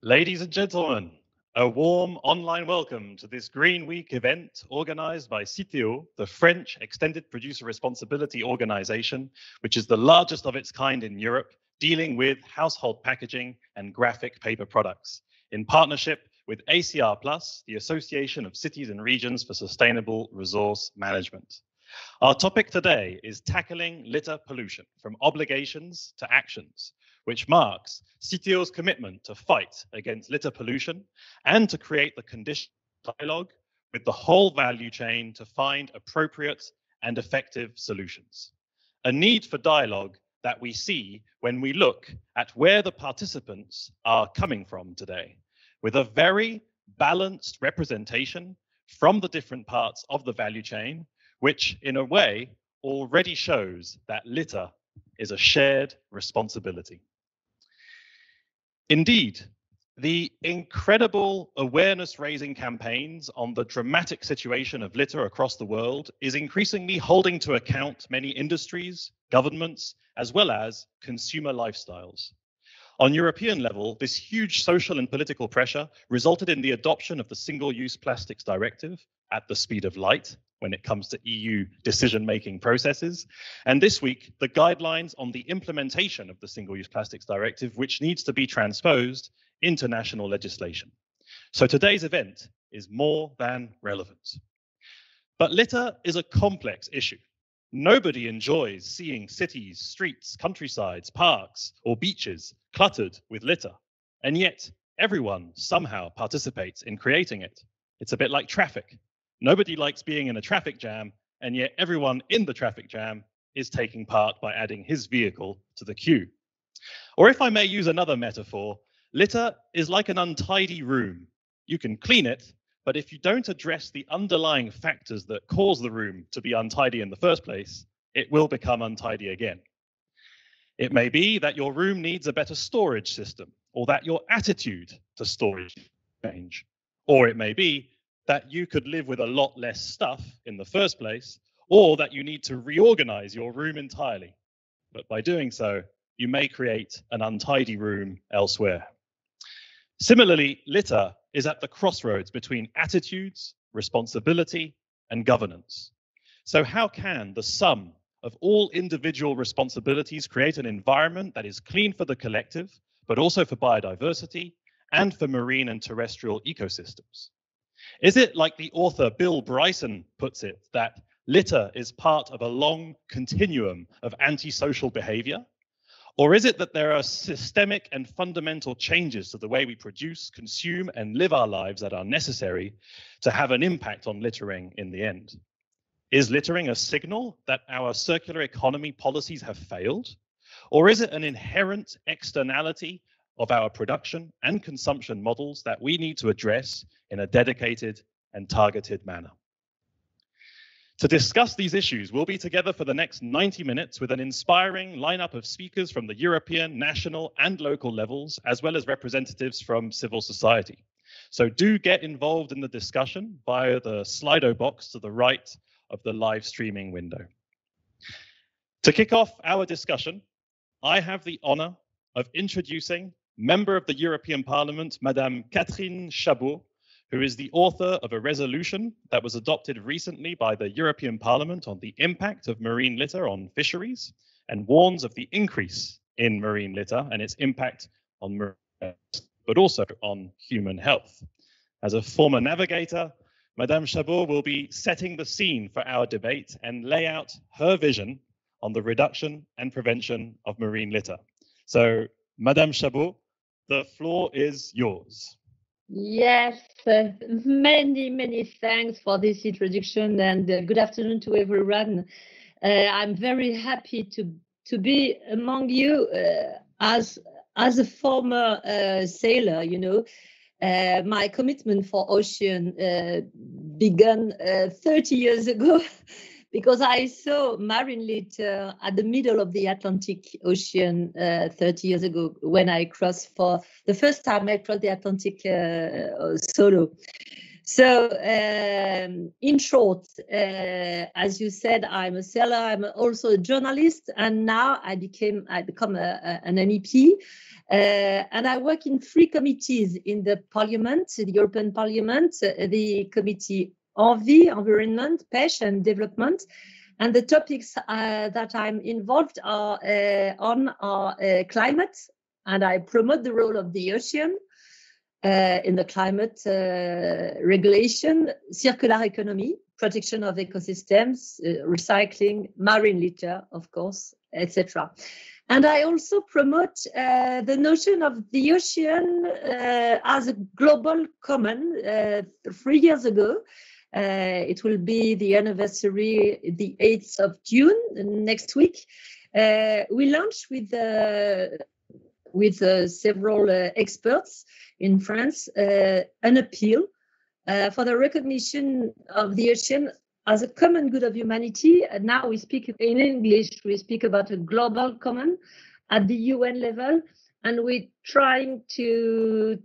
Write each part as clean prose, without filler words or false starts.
Ladies and gentlemen, a warm online welcome to this Green Week event organized by Citeo, the French Extended Producer Responsibility Organization, which is the largest of its kind in Europe, dealing with household packaging and graphic paper products, in partnership with ACR+, the Association of Cities and Regions for Sustainable Resource Management. Our topic today is tackling litter pollution, from obligations to actions, which marks Citeo's commitment to fight against litter pollution and to create the conditions of dialogue with the whole value chain to find appropriate and effective solutions. A need for dialogue that we see when we look at where the participants are coming from today, with a very balanced representation from the different parts of the value chain, which in a way already shows that litter is a shared responsibility. Indeed, the incredible awareness-raising campaigns on the dramatic situation of litter across the world is increasingly holding to account many industries, governments, as well as consumer lifestyles. On European level, this huge social and political pressure resulted in the adoption of the Single-Use Plastics Directive at the speed of light when it comes to EU decision-making processes. And this week, the guidelines on the implementation of the Single-Use Plastics Directive, which needs to be transposed into national legislation. So today's event is more than relevant. But litter is a complex issue. Nobody enjoys seeing cities, streets, countrysides, parks, or beaches cluttered with litter. And yet, everyone somehow participates in creating it. It's a bit like traffic. Nobody likes being in a traffic jam, and yet everyone in the traffic jam is taking part by adding his vehicle to the queue. Or if I may use another metaphor, litter is like an untidy room. You can clean it, but if you don't address the underlying factors that cause the room to be untidy in the first place, it will become untidy again. It may be that your room needs a better storage system, or that your attitude to storage change. Or it may be that you could live with a lot less stuff in the first place, or that you need to reorganize your room entirely. But by doing so, you may create an untidy room elsewhere. Similarly, litter is at the crossroads between attitudes, responsibility, and governance. So how can the sum of all individual responsibilities create an environment that is clean for the collective, but also for biodiversity and for marine and terrestrial ecosystems? Is it like the author Bill Bryson puts it, that litter is part of a long continuum of antisocial behavior? Or is it that there are systemic and fundamental changes to the way we produce, consume, and live our lives that are necessary to have an impact on littering in the end? Is littering a signal that our circular economy policies have failed? Or is it an inherent externality of our production and consumption models that we need to address in a dedicated and targeted manner? To discuss these issues, we'll be together for the next 90 minutes with an inspiring lineup of speakers from the European, national, and local levels, as well as representatives from civil society. So do get involved in the discussion via the Slido box to the right of the live streaming window. To kick off our discussion, I have the honor of introducing Member of the European Parliament, Madame Catherine Chabaud, who is the author of a resolution that was adopted recently by the European Parliament on the impact of marine litter on fisheries and warns of the increase in marine litter and its impact on marine health, but also on human health. As a former navigator, Madame Chabaud will be setting the scene for our debate and lay out her vision on the reduction and prevention of marine litter. So, Madame Chabaud, the floor is yours. Yes, many thanks for this introduction, and good afternoon to everyone. I'm very happy to be among you as a former sailor. You know, my commitment for ocean began 30 years ago. Because I saw marine litter at the middle of the Atlantic Ocean 30 years ago when I crossed for the first time I crossed the Atlantic solo. So, in short, as you said, I'm a sailor. I'm also a journalist, and now I become an MEP, and I work in 3 committees in the Parliament, the European Parliament, the Committee Envie, Environment, Pêche and Development. And the topics that I'm involved are climate, and I promote the role of the ocean in the climate regulation, circular economy, protection of ecosystems, recycling, marine litter, of course, etc. And I also promote the notion of the ocean as a global common. 3 years ago, it will be the anniversary, the 8th of June, next week. We launched with several experts in France an appeal for the recognition of the ocean as a common good of humanity. And now we speak in English, we speak about a global common at the UN level, and we're trying to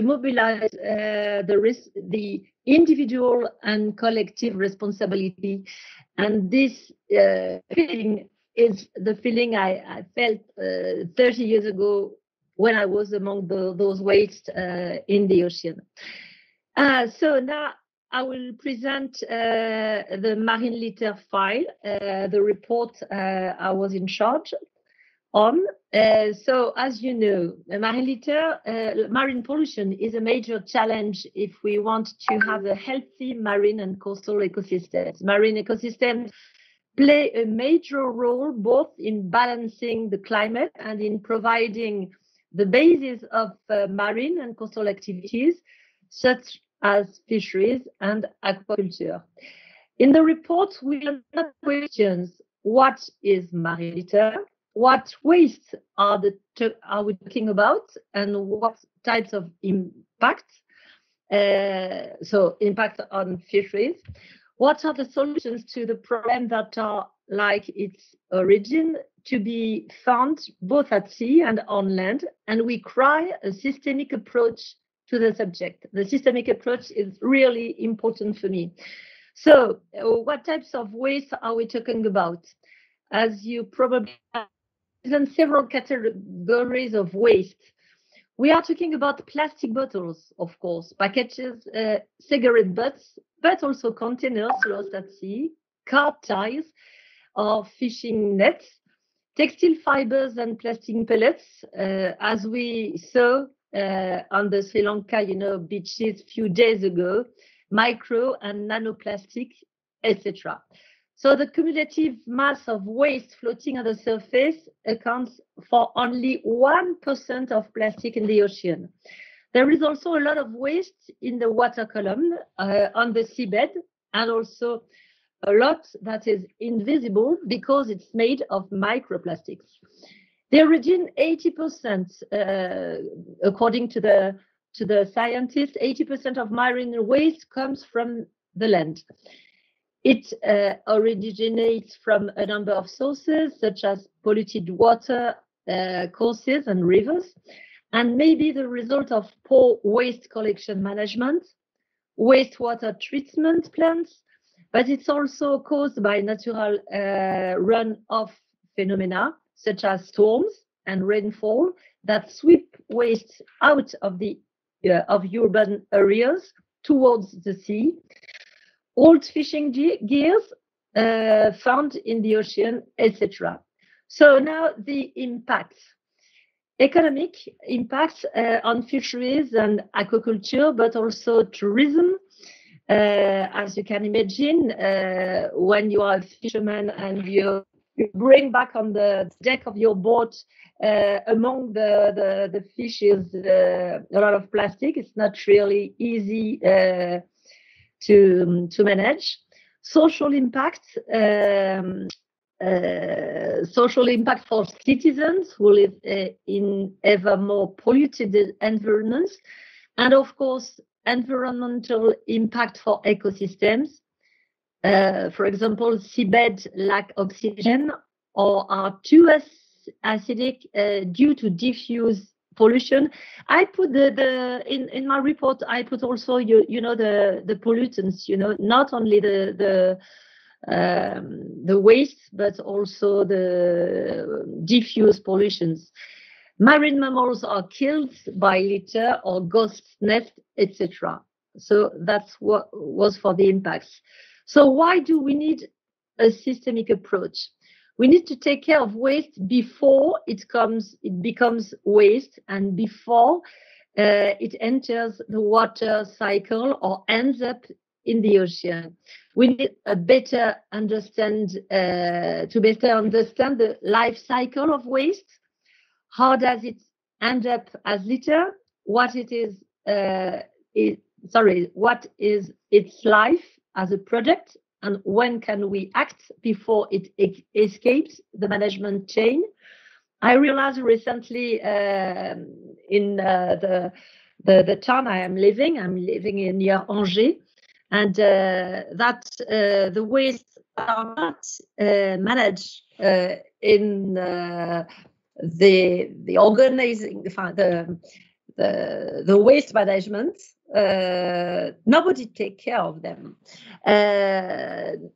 mobilize the individual and collective responsibility. And this feeling is the feeling I felt 30 years ago when I was among those waste in the ocean. So now I will present the marine litter file, the report I was in charge on. So as you know, marine pollution is a major challenge if we want to have a healthy marine and coastal ecosystems. Marine ecosystems play a major role both in balancing the climate and in providing the basis of marine and coastal activities, such as fisheries and aquaculture. In the report, we ask questions: what is marine litter? What waste are we talking about, and what types of impact? So impact on fisheries. What are the solutions to the problem that are like its origin to be found both at sea and on land? And we cry a systemic approach to the subject. The systemic approach is really important for me. So what types of waste are we talking about? As you probably have, several categories of waste. We are talking about plastic bottles, of course, packages, cigarette butts, but also containers lost at sea, car tires or fishing nets, textile fibers and plastic pellets, as we saw on the Sri Lanka, beaches a few days ago, micro and nanoplastic, etc. So the cumulative mass of waste floating on the surface accounts for only 1% of plastic in the ocean. There is also a lot of waste in the water column on the seabed, and also a lot that is invisible because it's made of microplastics. The origin, 80%, according to the scientists, 80% of marine waste comes from the land. It originates from a number of sources, such as polluted water courses and rivers, and may be the result of poor waste collection management, wastewater treatment plants, but it's also caused by natural runoff phenomena, such as storms and rainfall that sweep waste out of of urban areas towards the sea. Old fishing gears found in the ocean, etc. So now the impacts. Economic impacts on fisheries and aquaculture, but also tourism. As you can imagine, when you are a fisherman and you bring back on the deck of your boat among the fishes a lot of plastic, it's not really easy to manage. Social impact for citizens who live in ever more polluted environments, and of course environmental impact for ecosystems. For example, seabed lack oxygen or are too acidic due to diffuse pollution. I put in my report, I put also the pollutants, not only the waste, but also the diffuse pollutions. Marine mammals are killed by litter or ghost nest, etc. So that's what was for the impacts. So why do we need a systemic approach? We need to take care of waste before it becomes waste and before it enters the water cycle or ends up in the ocean. We need to better understand the life cycle of waste. How does it end up as litter? What is its life as a product? And when can we act before it escapes the management chain? I realized recently in the town I'm living in near Angers, and that the waste are not managed in the organizing, the waste management. Nobody take care of them. And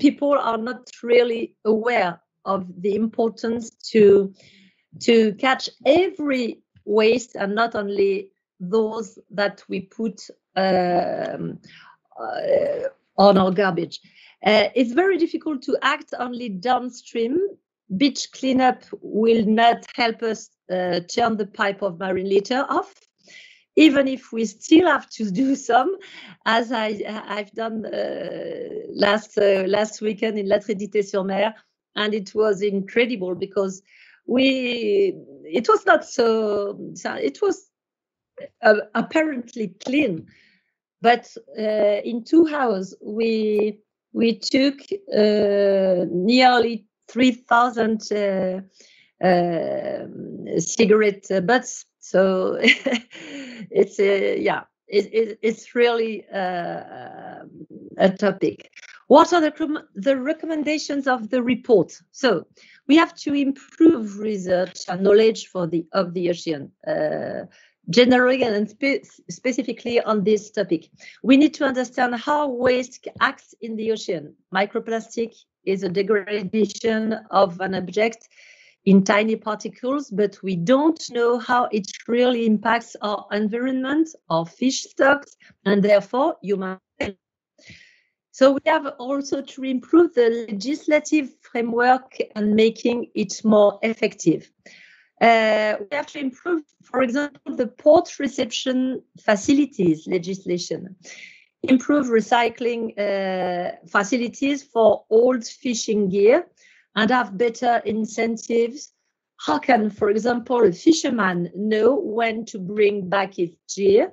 people are not really aware of the importance to catch every waste and not only those that we put on our garbage. It's very difficult to act only downstream. Beach cleanup will not help us turn the pipe of marine litter off, even if we still have to do some, as I've done last weekend in La Trinité-sur-Mer, and it was incredible because it was not so, it was apparently clean, but in 2 hours we took nearly 3,000 cigarette butts. So it's really a topic. What are the recommendations of the report? So we have to improve research and knowledge of the ocean, generally and specifically on this topic. We need to understand how waste acts in the ocean. Microplastic is a degradation of an object in tiny particles, but we don't know how it really impacts our environment, our fish stocks, and therefore human health. So we have also to improve the legislative framework and making it more effective. We have to improve, for example, the port reception facilities legislation, improve recycling facilities for old fishing gear, and have better incentives. How can, for example, a fisherman know when to bring back his gear?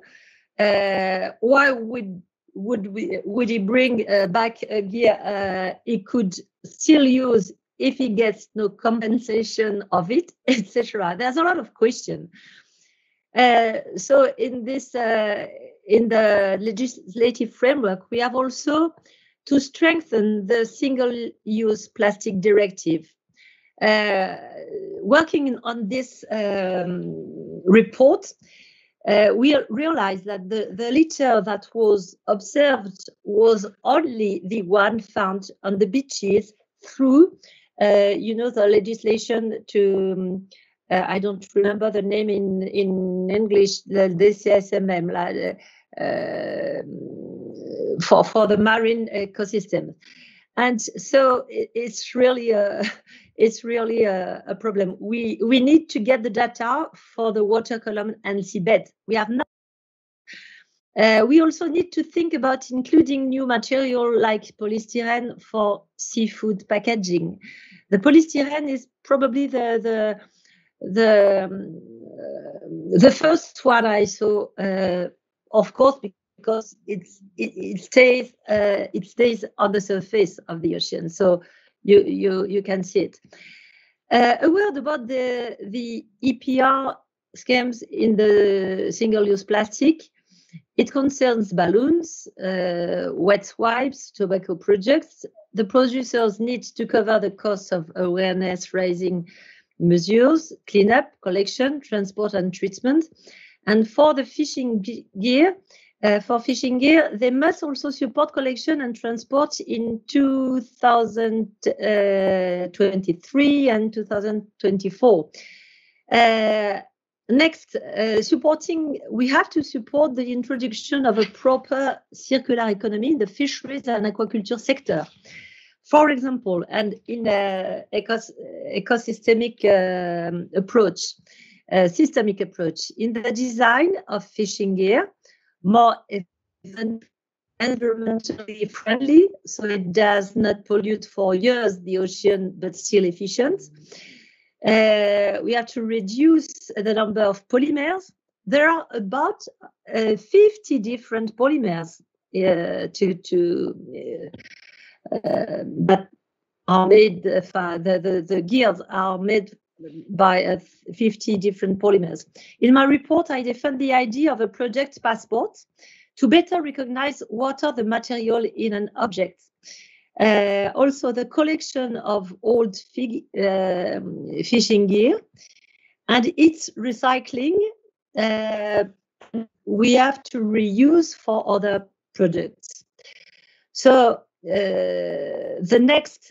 Why would he bring back a gear he could still use if he gets no compensation of it, etc.? There's a lot of questions. So in this, in the legislative framework, we have also to strengthen the single-use plastic directive. Working on this report, we realized that the litter that was observed was only the one found on the beaches through, the legislation to, I don't remember the name in English, the DCSMM, for the marine ecosystem. And so it's really a problem. We need to get the data for the water column and seabed. We have not. We also need to think about including new material like polystyrene for seafood packaging. The polystyrene is probably the first one I saw, of course, because it stays on the surface of the ocean, so you can see it. A word about the EPR schemes in the single-use plastic. It concerns balloons, wet wipes, tobacco products. The producers need to cover the cost of awareness raising measures, cleanup, collection, transport, and treatment. And for the fishing gear, they must also support collection and transport in 2023 and 2024. Next, we have to support the introduction of a proper circular economy in the fisheries and aquaculture sector. For example, and in an ecosystemic approach, systemic approach, in the design of fishing gear, more environmentally friendly, so it does not pollute for years the ocean, but still efficient. We have to reduce the number of polymers. There are about 50 different polymers that are made. The gears are made by 50 different polymers. In my report, I defend the idea of a project passport to better recognize what are the material in an object. Also, the collection of old fishing gear and its recycling, we have to reuse for other products. So the next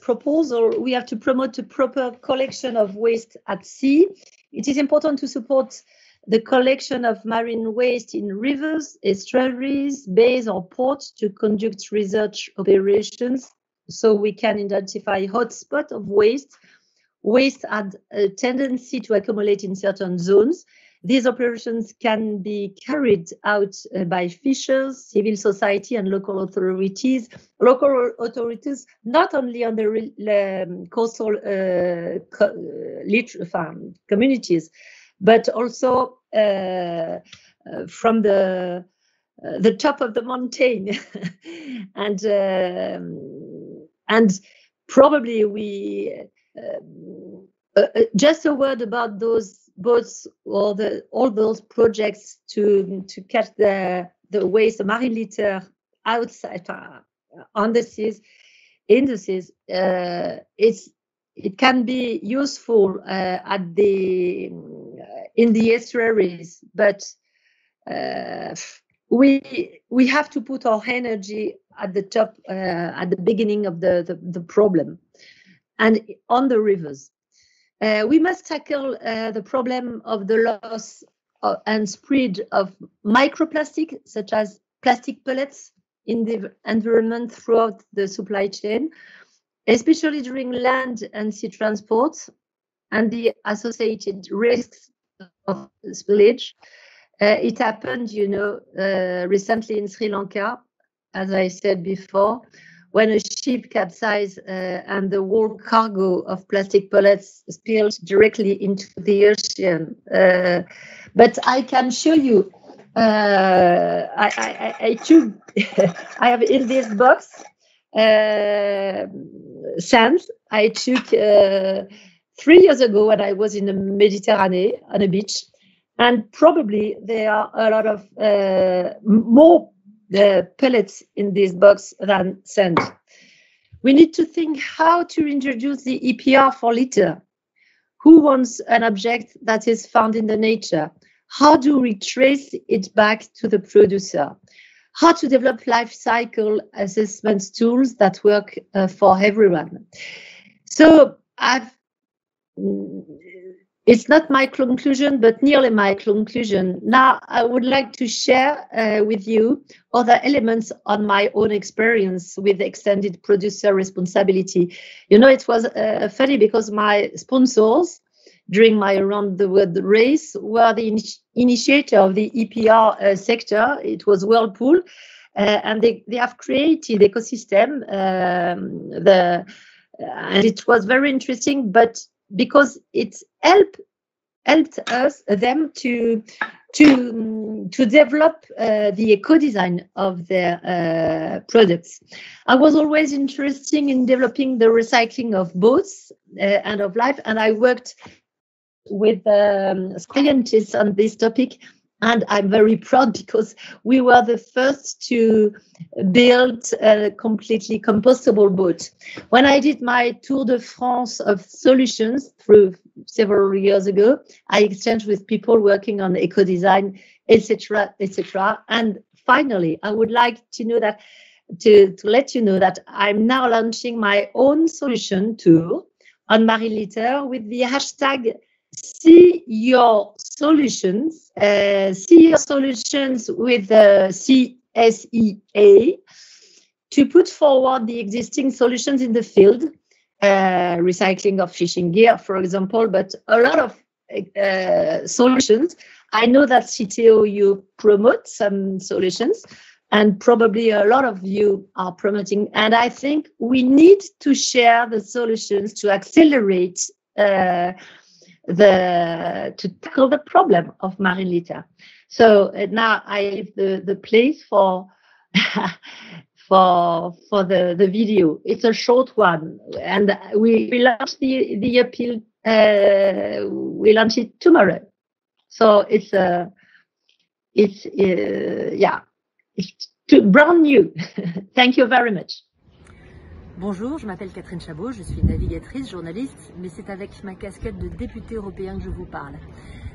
proposal, we have to promote a proper collection of waste at sea. It is important to support the collection of marine waste in rivers, estuaries, bays, or ports to conduct research operations so we can identify hotspots of waste. Waste had a tendency to accumulate in certain zones. These operations can be carried out by fishers, civil society, and local authorities. Local authorities, not only on the coastal communities, but also from the top of the mountain, and probably we just a word about those boats or all those projects to catch the waste, the marine litter outside on the seas, in the seas. It can be useful in the estuaries, but we have to put our energy at the top, at the beginning of the problem, and on the rivers. We must tackle the problem of the loss and spread of microplastic, such as plastic pellets, in the environment throughout the supply chain, especially during land and sea transport, and the associated risks of spillage. It happened, recently in Sri Lanka, as I said before, when a ship capsized and the whole cargo of plastic pellets spilled directly into the ocean. But I can show you, I took, I have in this box sand I took 3 years ago when I was in the Mediterranean on a beach, and probably there are a lot of more pellets in this box than sand. We need to think how to introduce the EPR for litter. Who wants an object that is found in the nature? How do we trace it back to the producer? How to develop life cycle assessment tools that work for everyone. So it's not my conclusion, but nearly my conclusion. Now, I would like to share with you other elements on my own experience with extended producer responsibility. It was funny because my sponsors during my around the world race were the initiator of the EPR sector. It was Whirlpool, and they have created ecosystem. And it was very interesting, but because it helped them to develop the eco-design of their products. I was always interested in developing the recycling of boats and of life, and I worked with scientists on this topic. And I'm very proud because we were the first to build a completely compostable boat. When I did my Tour de France of solutions through several years ago, I exchanged with people working on eco-design, etc., etc. And finally, I would like to know that to let you know that I'm now launching my own solution tool on Marine Litter with the hashtag See Your Solutions. See Your Solutions with CSEA to put forward the existing solutions in the field, recycling of fishing gear, for example, but a lot of solutions. I know that Citeo, you promote some solutions, and probably a lot of you are promoting. And I think we need to share the solutions to accelerate to tackle the problem of marine litter. So now I leave the place for for the video. It's a short one, and we launch the appeal. We launch it tomorrow. So it's brand new. Thank you very much. Bonjour, je m'appelle Catherine Chabaud, je suis navigatrice, journaliste, mais c'est avec ma casquette de députée européen que je vous parle.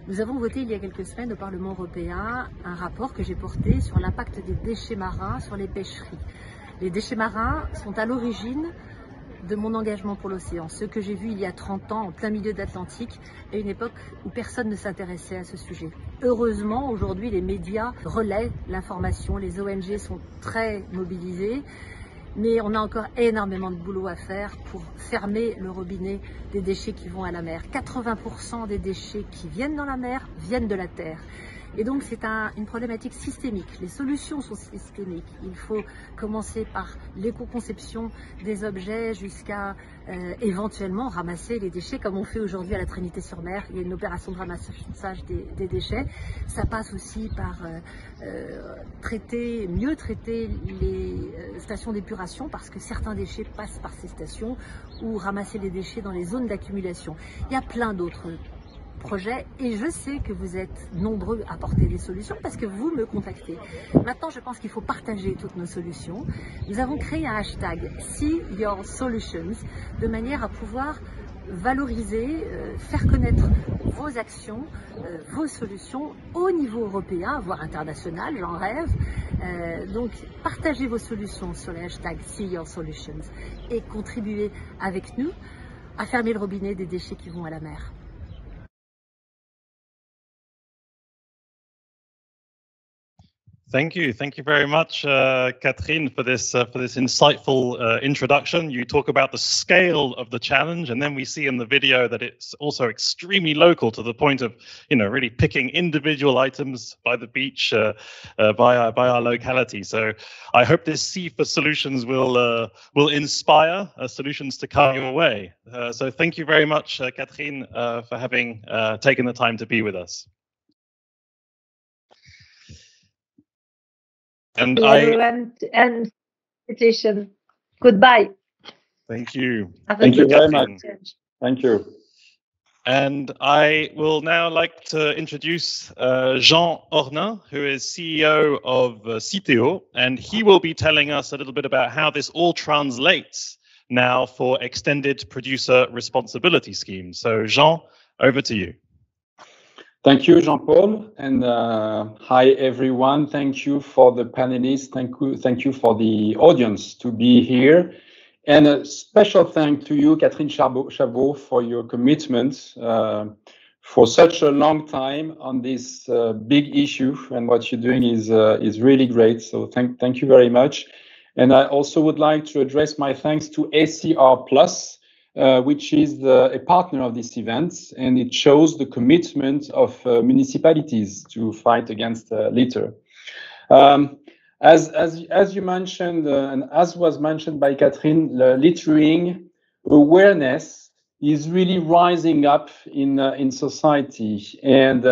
Nous avons voté il y a quelques semaines au Parlement européen un rapport que j'ai porté sur l'impact des déchets marins sur les pêcheries. Les déchets marins sont à l'origine de mon engagement pour l'océan, ce que j'ai vu il y a 30 ans en plein milieu de l'Atlantique, à une époque où personne ne s'intéressait à ce sujet. Heureusement, aujourd'hui, les médias relaient l'information, les ONG sont très mobilisées, mais on a encore énormément de boulot à faire pour fermer le robinet des déchets qui vont à la mer. 80% des déchets qui viennent dans la mer viennent de la terre. Et donc c'est une problématique systémique. Les solutions sont systémiques. Il faut commencer par l'éco-conception des objets jusqu'à éventuellement ramasser les déchets comme on fait aujourd'hui à la Trinité-sur-Mer. Il y a une opération de ramassage des déchets. Ça passe aussi par mieux traiter les stations d'épuration parce que certains déchets passent par ces stations, ou ramasser les déchets dans les zones d'accumulation. Il y a plein d'autres projets et je sais que vous êtes nombreux à porter des solutions parce que vous me contactez. Maintenant, je pense qu'il faut partager toutes nos solutions. Nous avons créé un hashtag See Your Solutions de manière à pouvoir valoriser, faire connaître vos actions, vos solutions au niveau européen, voire international, j'en rêve. Donc, partagez vos solutions sur le hashtag See Your Solutions et contribuez avec nous à fermer le robinet des déchets qui vont à la mer. Thank you very much, Catherine, for this insightful introduction. You talk about the scale of the challenge, and then we see in the video that it's also extremely local to the point of, really picking individual items by the beach, by our locality. So I hope this C for Solutions will inspire solutions to come your way. So thank you very much, Catherine, for having taken the time to be with us. And everyone, and petition. Goodbye. Thank you. Thank you very much. Thank you. And I will now like to introduce Jean Hornain, who is CEO of Citeo, and he will be telling us a little bit about how this all translates now for extended producer responsibility schemes. So Jean, over to you. Thank you, Jean-Paul, and hi everyone. Thank you for the panelists. Thank you for the audience to be here, and a special thank to you, Catherine Chabaud, for your commitment for such a long time on this big issue. And what you're doing is really great. So thank you very much. And I also would like to address my thanks to ACR Plus. Which is a partner of this event, and it shows the commitment of municipalities to fight against litter. As you mentioned, and as was mentioned by Catherine, littering awareness is really rising up in society. And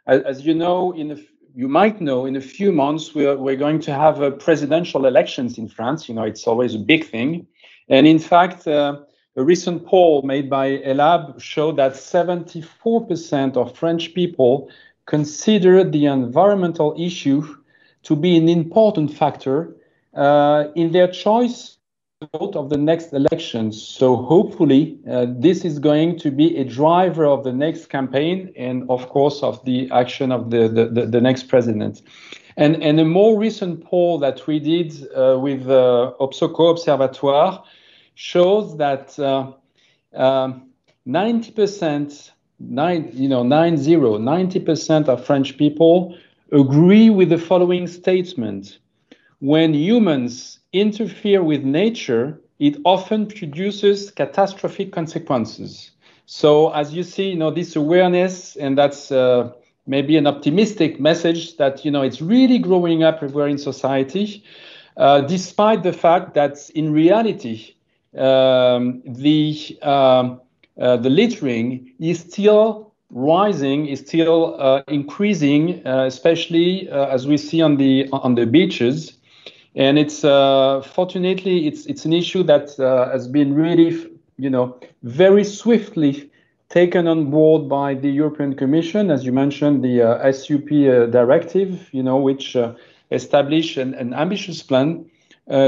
as you know, you might know, in a few months we're going to have presidential elections in France. It's always a big thing, and in fact. A recent poll made by ELAB showed that 74% of French people consider the environmental issue to be an important factor in their choice of the next elections. So hopefully this is going to be a driver of the next campaign and of course of the action of the next president. And a more recent poll that we did with Opsoco Observatoire shows that 90%, 90% of French people agree with the following statement: when humans interfere with nature, it often produces catastrophic consequences. So as you see, this awareness, and that's maybe an optimistic message that, it's really growing up everywhere in society, despite the fact that in reality, the littering is still rising, is still increasing, especially as we see on the beaches. And it's fortunately it's an issue that has been really, very swiftly taken on board by the European Commission, as you mentioned, the SUP directive, which established an ambitious plan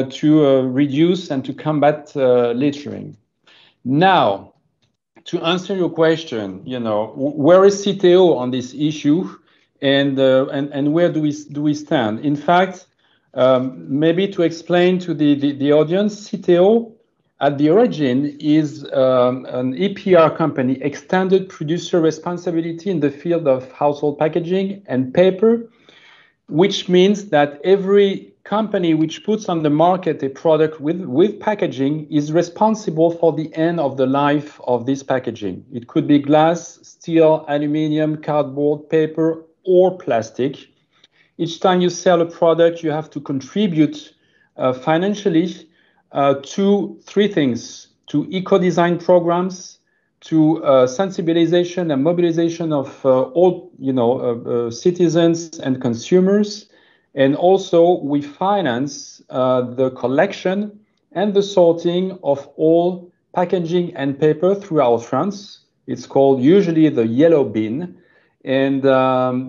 to reduce and to combat littering. Now, to answer your question, where is Citeo on this issue, and where do we stand? In fact, maybe to explain to the audience, Citeo at the origin is an EPR company, Extended Producer Responsibility, in the field of household packaging and paper, which means that every company which puts on the market a product with packaging is responsible for the end of the life of this packaging. It could be glass, steel, aluminium, cardboard, paper, or plastic. Each time you sell a product, you have to contribute financially to three things: to eco-design programs, to sensibilization and mobilization of all citizens and consumers, and also we finance the collection and the sorting of all packaging and paper throughout France. It's called usually the yellow bin. And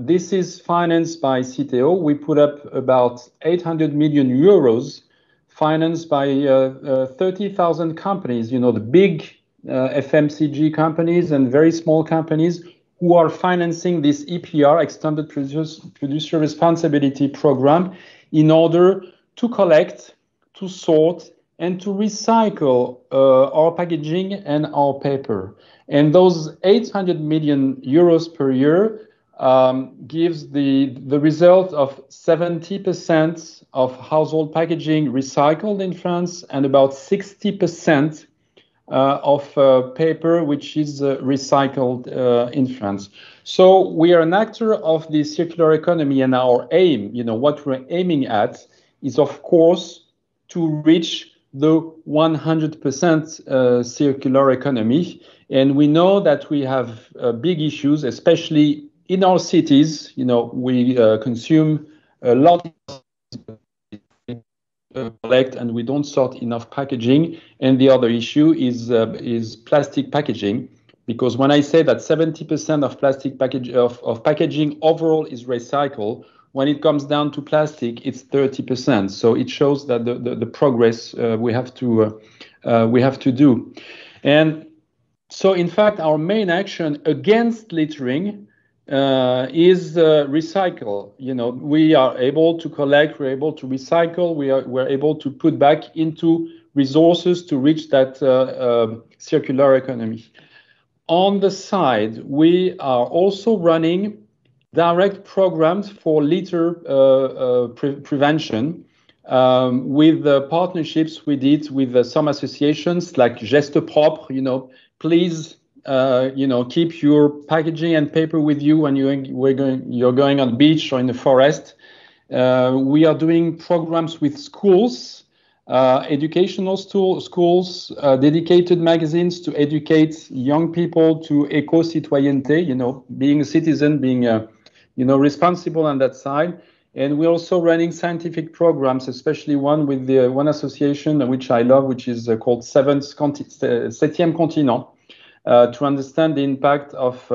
this is financed by Citeo. We put up about 800 million euros, financed by 30,000 companies, the big FMCG companies and very small companies who are financing this EPR, Extended Producer Responsibility Program, in order to collect, to sort, and to recycle our packaging and our paper. And those 800 million euros per year gives the result of 70% of household packaging recycled in France and about 60% of paper which is recycled in France. So we are an actor of the circular economy, and our aim, what we're aiming at is, of course, to reach the 100% circular economy. And we know that we have big issues, especially in our cities. We consume a lot collect and we don't sort enough packaging. And the other issue is plastic packaging, because when I say that 70% of plastic packaging overall is recycled, when it comes down to plastic, it's 30%. So it shows that the progress we have to do. And so, in fact, our main action against littering is recycle. We are able to collect, we're able to recycle, we're able to put back into resources to reach that circular economy. On the side, we are also running direct programs for litter prevention with partnerships we did with some associations like Geste Propre. Please, keep your packaging and paper with you when you're going on the beach or in the forest. We are doing programs with schools, educational schools, dedicated magazines to educate young people to éco-citoyenneté, being a citizen, being responsible on that side. And we're also running scientific programs, especially one with one association which I love, which is called Septième Continent, to understand the impact of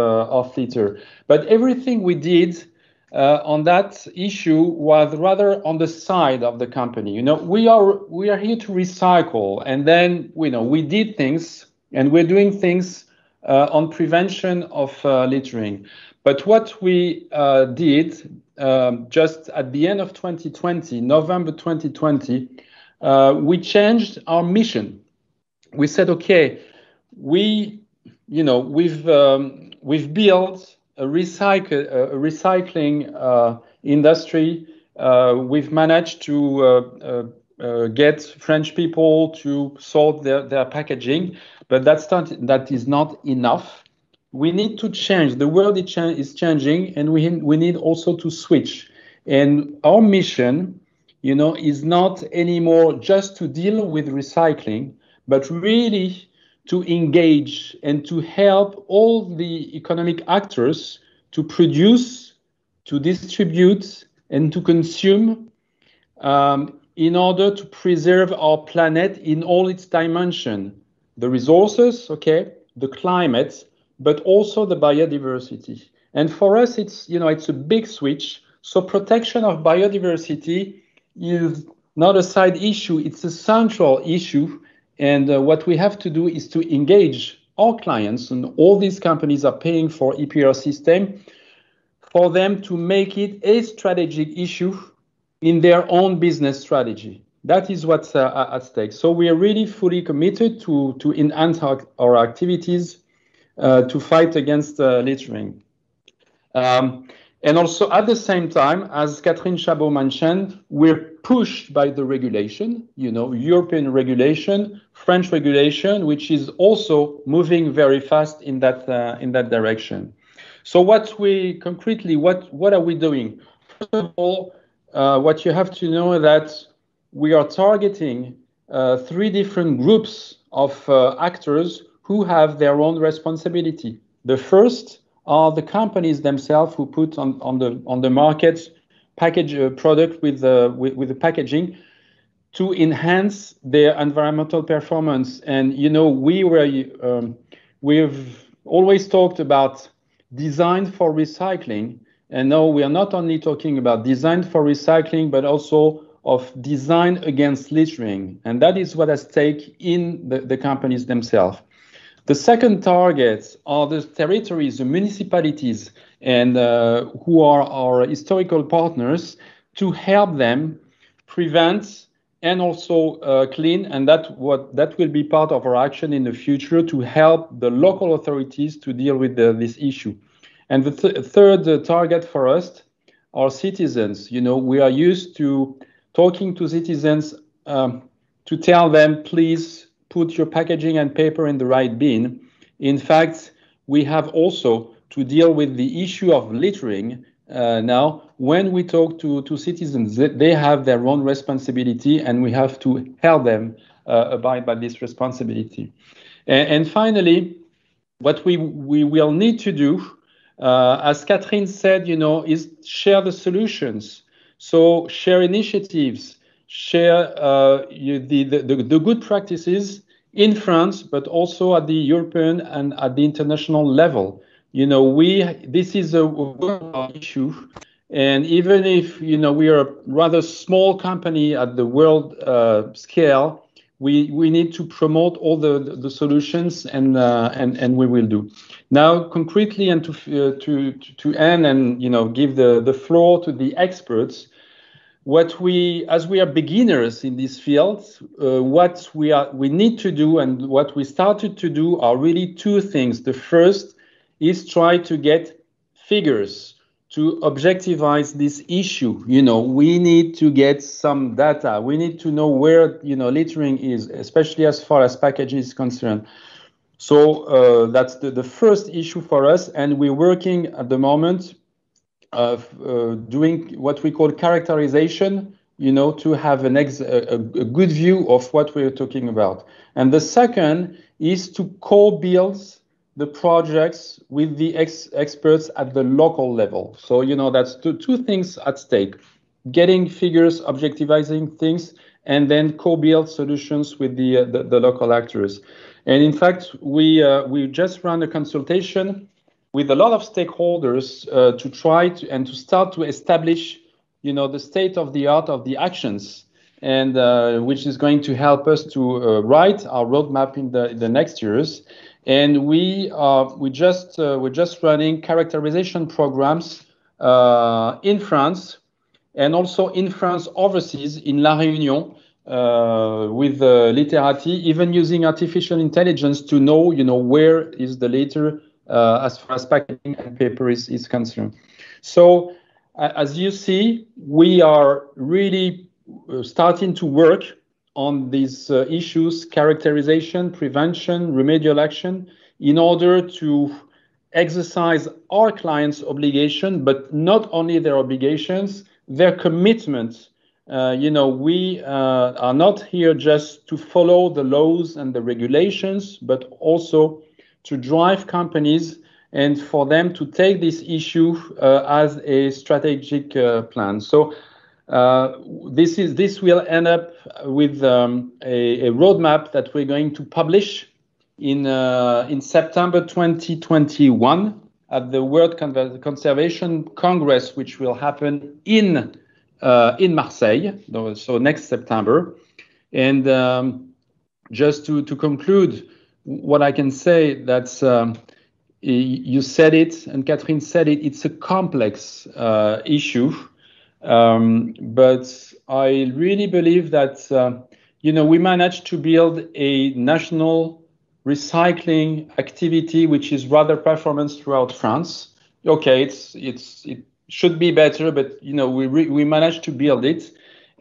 litter. But everything we did on that issue was rather on the side of the company. We are here to recycle, and then we did things, and we're doing things on prevention of littering. But what we did just at the end of 2020, November 2020, we changed our mission. We said, okay, we've built a recycling industry. We've managed to get French people to sort their packaging, but that is not enough. We need to change. The world is changing, and we need also to switch. And our mission, is not anymore just to deal with recycling, but really to engage and to help all the economic actors to produce, to distribute, and to consume in order to preserve our planet in all its dimensions. The resources, the climate, but also the biodiversity. And for us, it's a big switch. So protection of biodiversity is not a side issue, it's a central issue. And what we have to do is to engage our clients, and all these companies are paying for EPR system, for them to make it a strategic issue in their own business strategy. That is what's at stake. So we are really fully committed to enhance our activities to fight against littering. And also at the same time, as Catherine Chabaud mentioned, we're pushed by the regulation, European regulation, French regulation, which is also moving very fast in that direction. So what are we doing? First of all, what you have to know is that we are targeting 3 different groups of actors who have their own responsibility. The first are the companies themselves who put on the market product with the packaging to enhance their environmental performance. And we've always talked about design for recycling, and now we are not only talking about design for recycling, but also of design against littering, and that is what at stake in the companies themselves. The second target are the territories, the municipalities, and who are our historical partners, to help them prevent and also clean, and that will be part of our action in the future to help the local authorities to deal with this issue. And the third target for us are citizens. We are used to talking to citizens to tell them, please put your packaging and paper in the right bin. In fact, we have also to deal with the issue of littering. Now, when we talk to citizens, they have their own responsibility, and we have to help them abide by this responsibility. And finally, what we will need to do, as Catherine said, is share the solutions. So share initiatives, share the good practices in France, but also at the European and at the international level. This is a world issue, and even if we are a rather small company at the world scale, we need to promote all the solutions, and we will do. Now, concretely, and to end and give the floor to the experts. As we are beginners in this field, what we need to do and what we started to do are really 2 things. The first is try to get figures to objectivize this issue. We need to get some data. We need to know where littering is, especially as far as packaging is concerned. So that's the first issue for us, and we're working at the moment of doing what we call characterization, to have a good view of what we're talking about. And the second is to co-build the projects with the experts at the local level. So, that's two things at stake: getting figures, objectivizing things, and then co-build solutions with the local actors. And in fact, we just ran a consultation with a lot of stakeholders to try to start to establish, the state of the art of the actions, and which is going to help us to write our roadmap in the next years. And we're just running characterization programs in France, and also in France overseas in La Réunion, with literati, even using artificial intelligence to know, where is the litter as far as packaging and paper is concerned. So as you see, we are really starting to work on these issues: characterization, prevention, remedial action, in order to exercise our clients' obligation, but not only their obligations, their commitment. We are not here just to follow the laws and the regulations, but also to drive companies and for them to take this issue as a strategic plan. So this will end up with a roadmap that we're going to publish in September 2021 at the World Conservation Congress, which will happen in Marseille, so next September. And just to conclude, what I can say, that's you said it, and Catherine said it, it's a complex issue, but I really believe that we managed to build a national recycling activity which is rather performance throughout France. Okay, it should be better, but we managed to build it,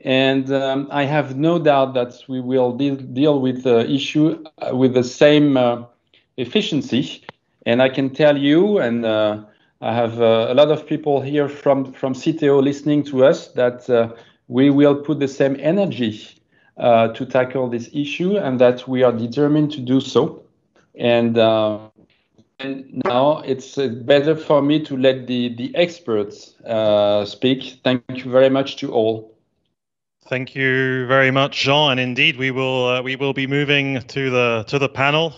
and I have no doubt that we will deal with the issue with the same efficiency. And I can tell you, and I have a lot of people here from Citeo listening to us, that we will put the same energy to tackle this issue, and that we are determined to do so. And now it's better for me to let the experts speak. Thank you very much to all. Thank you very much, Jean. And indeed, we will be moving to the panel.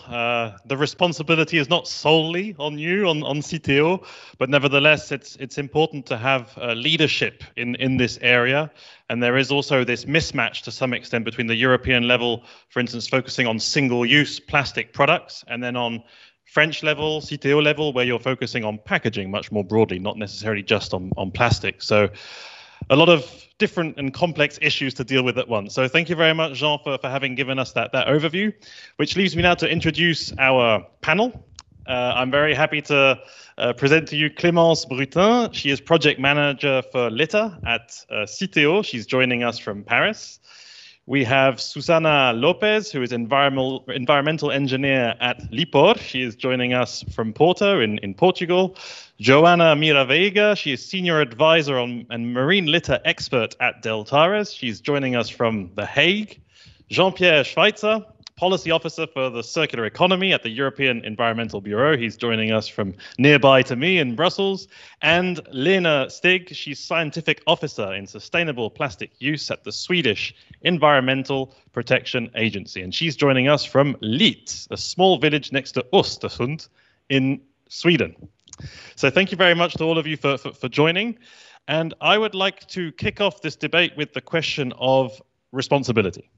The responsibility is not solely on you, on Citeo, but nevertheless, it's important to have leadership in this area. And there is also this mismatch to some extent between the European level, for instance, focusing on single-use plastic products, and then on French level, Citeo level, where you're focusing on packaging much more broadly, not necessarily just on plastic. So a lot of different and complex issues to deal with at once. So thank you very much, Jean, for having given us that overview, which leaves me now to introduce our panel. I'm very happy to present to you Clémence Bruttin. She is project manager for litter at Citeo. She's joining us from Paris. We have Susana Lopes, who is environmental engineer at LIPOR. She is joining us from Porto in Portugal. Joana Mira Veiga, she is senior advisor and marine litter expert at Deltares. She's joining us from The Hague. Jean-Pierre Schweitzer, policy officer for the circular economy at the European Environmental Bureau. He's joining us from nearby to me in Brussels. And Lena Stig, she's scientific officer in sustainable plastic use at the Swedish Environmental Protection Agency. And she's joining us from Lit, a small village next to Östersund in Sweden. So thank you very much to all of you for joining. And I would like to kick off this debate with the question of responsibility.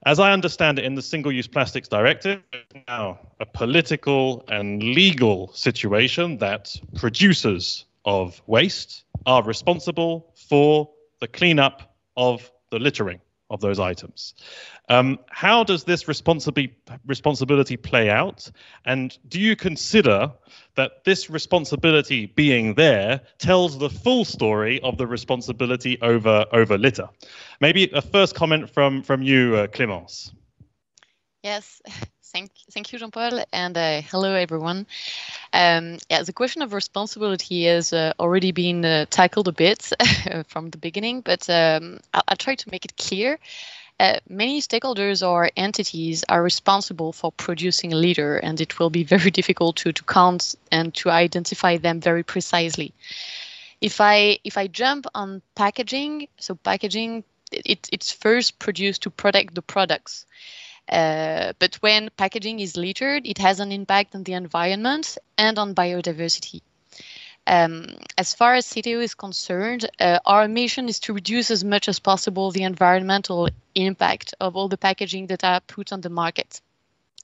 As I understand it, in the Single-Use Plastics Directive, it's now a political and legal situation that producers of waste are responsible for the cleanup of the littering of those items. How does this responsibility play out? And do you consider that this responsibility being there tells the full story of the responsibility over litter? Maybe a first comment from you, Clémence. Yes, thank you, Jean-Paul, and hello, everyone. The question of responsibility has already been tackled a bit from the beginning, but I'll try to make it clear. Many stakeholders or entities are responsible for producing litter, and it will be very difficult to count and to identify them very precisely. If I jump on packaging, so packaging, it's first produced to protect the products. But when packaging is littered, it has an impact on the environment and on biodiversity. As far as Citeo is concerned, our mission is to reduce as much as possible the environmental impact of all the packaging that are put on the market.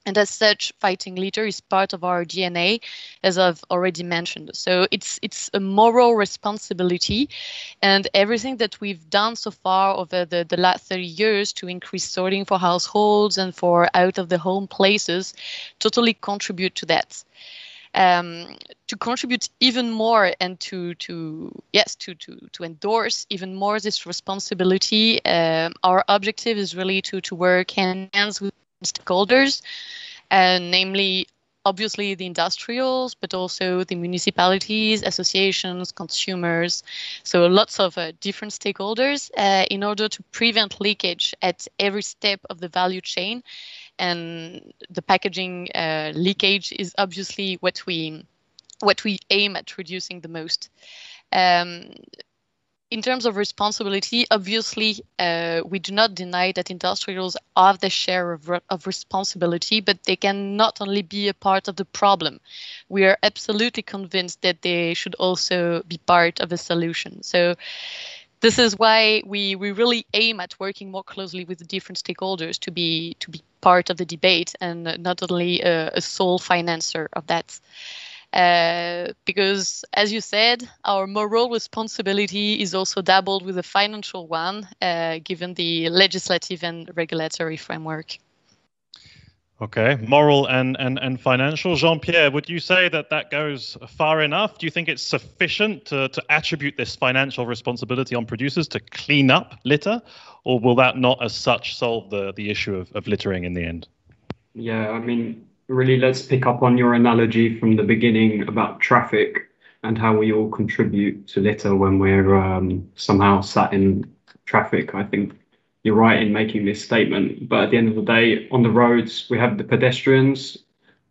And as such, fighting litter is part of our DNA, as I've already mentioned. So it's a moral responsibility, and everything that we've done so far over the last 30 years to increase sorting for households and for out-of-the-home places totally contribute to that. To contribute even more and to endorse even more this responsibility, our objective is really to work hand in hand with stakeholders, namely obviously the industrials, but also the municipalities, associations, consumers, so lots of different stakeholders in order to prevent leakage at every step of the value chain. And the packaging leakage is obviously what we aim at reducing the most. In terms of responsibility, obviously, we do not deny that industrials have their share of responsibility, but they can not only be a part of the problem. We are absolutely convinced that they should also be part of a solution. So this is why we really aim at working more closely with the different stakeholders to be part of the debate and not only a sole financer of that. Because, as you said, our moral responsibility is also doubled with a financial one, given the legislative and regulatory framework. Okay, moral and financial. Jean-Pierre, would you say that goes far enough? Do you think it's sufficient to attribute this financial responsibility on producers to clean up litter, or will that not as such solve the issue of littering in the end? Yeah, I mean, really, let's pick up on your analogy from the beginning about traffic and how we all contribute to litter when we're somehow sat in traffic. I think you're right in making this statement, but at the end of the day, on the roads, we have the pedestrians,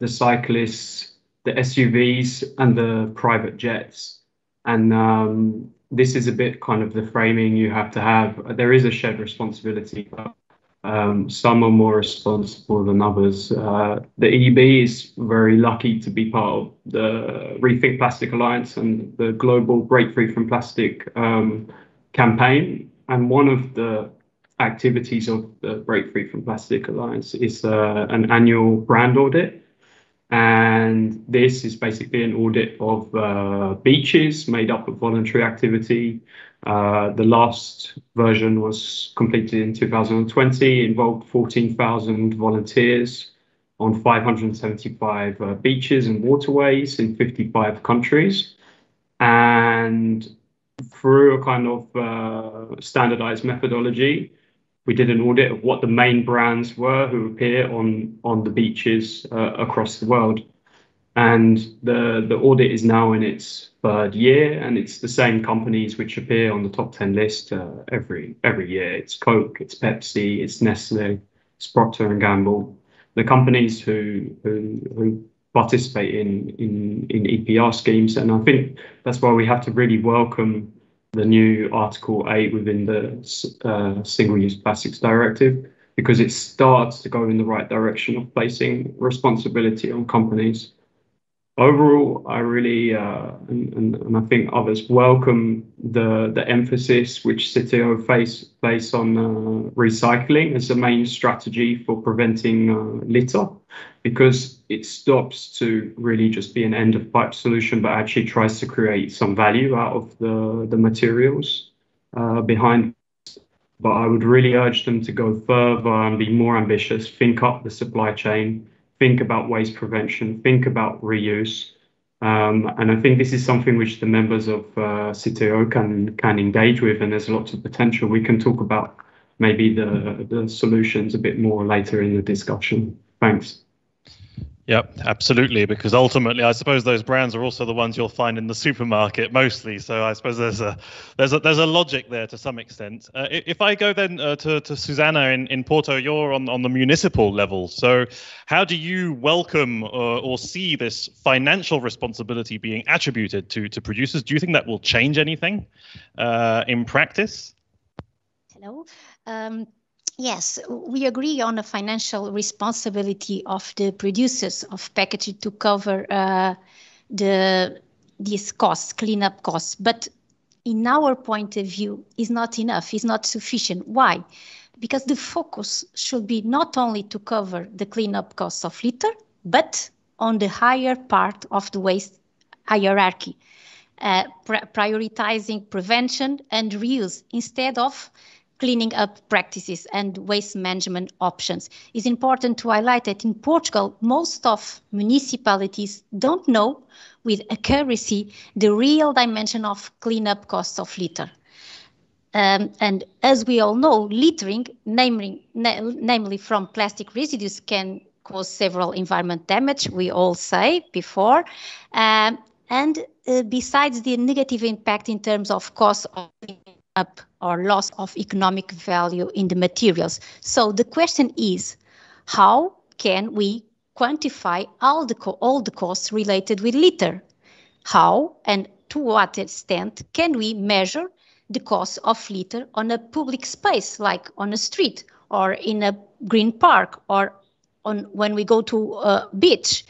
the cyclists, the SUVs, and the private jets. And this is a bit kind of the framing you have to have. There is a shared responsibility, but some are more responsible than others. The EEB is very lucky to be part of the Rethink Plastic Alliance and the global Break Free from Plastic campaign. And one of the activities of the Break Free from Plastic Alliance is an annual brand audit. And this is basically an audit of beaches made up of voluntary activity. The last version was completed in 2020, involved 14,000 volunteers on 575 beaches and waterways in 55 countries. And through a kind of standardized methodology, we did an audit of what the main brands were who appear on the beaches across the world. And the audit is now in its third year, and it's the same companies which appear on the top 10 list every year. It's Coke, it's Pepsi, it's Nestle, it's Procter and Gamble. The companies who participate in EPR schemes, and I think that's why we have to really welcome the new Article 8 within the Single-Use Plastics Directive, because it starts to go in the right direction of placing responsibility on companies. Overall, I really, and I think others, welcome the emphasis which Citeo place on recycling as the main strategy for preventing litter, because it stops to really just be an end-of-pipe solution, but actually tries to create some value out of the materials behind. But I would really urge them to go further and be more ambitious, think up the supply chain, think about waste prevention, think about reuse. And I think this is something which the members of Citeo can engage with, and there's lots of potential. We can talk about maybe the solutions a bit more later in the discussion. Thanks. Yep, absolutely, because ultimately I suppose those brands are also the ones you'll find in the supermarket mostly. So I suppose there's a logic there to some extent. If I go then to Susana in Porto, you're on the municipal level. So how do you welcome or see this financial responsibility being attributed to producers? Do you think that will change anything in practice? Hello. Yes, we agree on the financial responsibility of the producers of packaging to cover these costs, cleanup costs. But in our point of view, is not enough, is not sufficient. Why? Because the focus should be not only to cover the cleanup costs of litter, but on the higher part of the waste hierarchy, prioritizing prevention and reuse instead of cleaning up practices and waste management options. It's important to highlight that in Portugal, most of municipalities don't know with accuracy the real dimension of cleanup costs of litter. And as we all know, littering, namely from plastic residues, can cause several environment damage, we all say before. Besides the negative impact in terms of cost of up or loss of economic value in the materials. So the question is, how can we quantify all the costs related with litter? How and to what extent can we measure the cost of litter on a public space, like on a street or in a green park or when we go to a beach?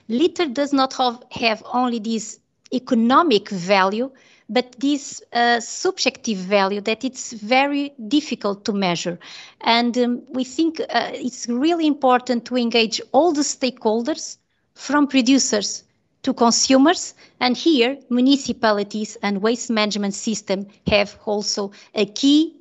Litter does not have only this economic value, but this subjective value that it's very difficult to measure. And we think it's really important to engage all the stakeholders, from producers to consumers. And here, municipalities and waste management system have also a key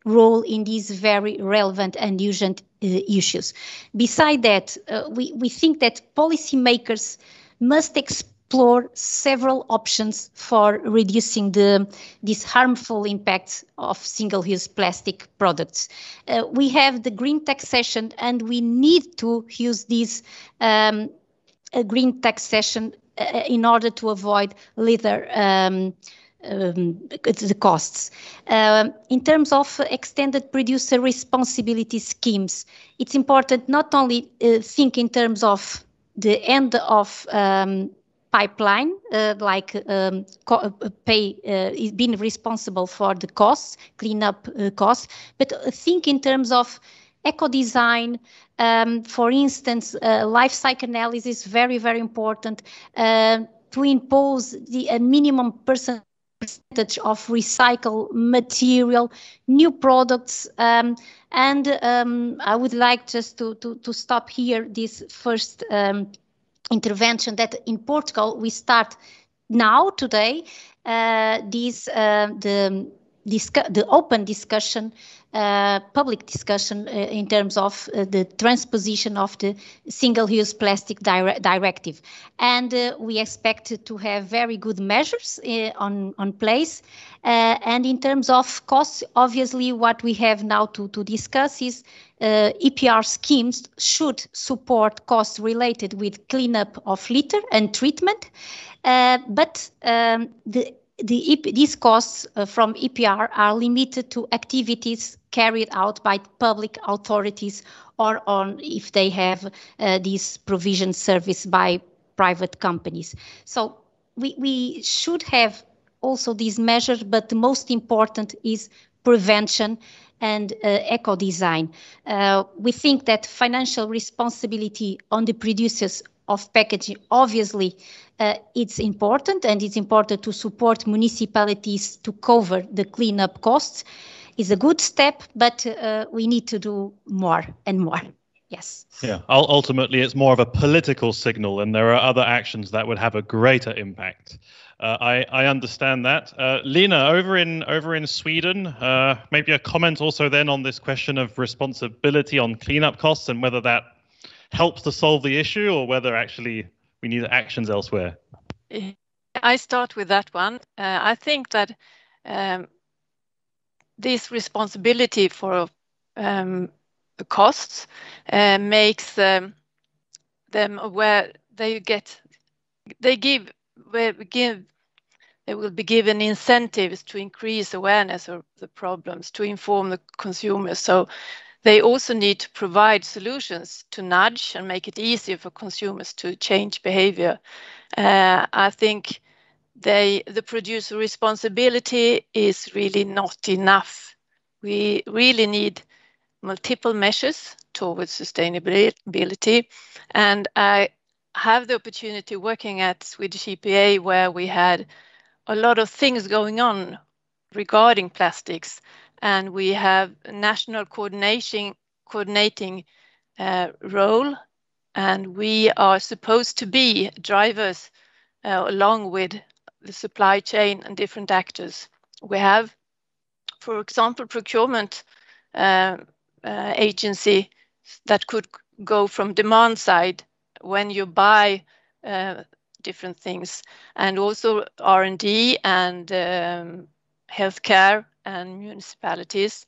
role in these very relevant and urgent issues. Beside that, we think that policymakers must explore several options for reducing these harmful impacts of single-use plastic products. We have the green taxation, and we need to use this green taxation in order to avoid litter the costs. In terms of extended producer responsibility schemes, it's important not only think in terms of the end of pipeline, being responsible for the costs, cleanup costs, but think in terms of eco-design. For instance, life cycle analysis, very, very important, to impose a minimum percentage of recycled material, new products, and I would like just to stop here this first intervention that in Portugal we start now today the open discussion, public discussion in terms of the transposition of the single-use plastic directive. And we expect to have very good measures on place. And in terms of costs, obviously what we have now to discuss is EPR schemes should support costs related with cleanup of litter and treatment. But these costs from EPR are limited to activities carried out by public authorities or if they have this provision service by private companies. So we should have also these measures, but the most important is prevention and eco-design. We think that financial responsibility on the producers of packaging, obviously, it's important, and it's important to support municipalities to cover the cleanup costs. It's a good step, but we need to do more and more. Yes. Yeah, ultimately, it's more of a political signal, and there are other actions that would have a greater impact. I understand that. Lena, over in Sweden, maybe a comment also then on this question of responsibility on cleanup costs and whether that helps to solve the issue or whether actually we need actions elsewhere. I start with that one. I think that this responsibility for the costs makes them aware. They will be given incentives to increase awareness of the problems, to inform the consumers. So they also need to provide solutions to nudge and make it easier for consumers to change behavior. I think the producer responsibility is really not enough. We really need multiple measures towards sustainability. And I have the opportunity working at Swedish EPA, where we had a lot of things going on regarding plastics, and we have a national coordinating role, and we are supposed to be drivers along with the supply chain and different actors. We have, for example, procurement agency that could go from demand side when you buy different things, and also R&D and healthcare and municipalities.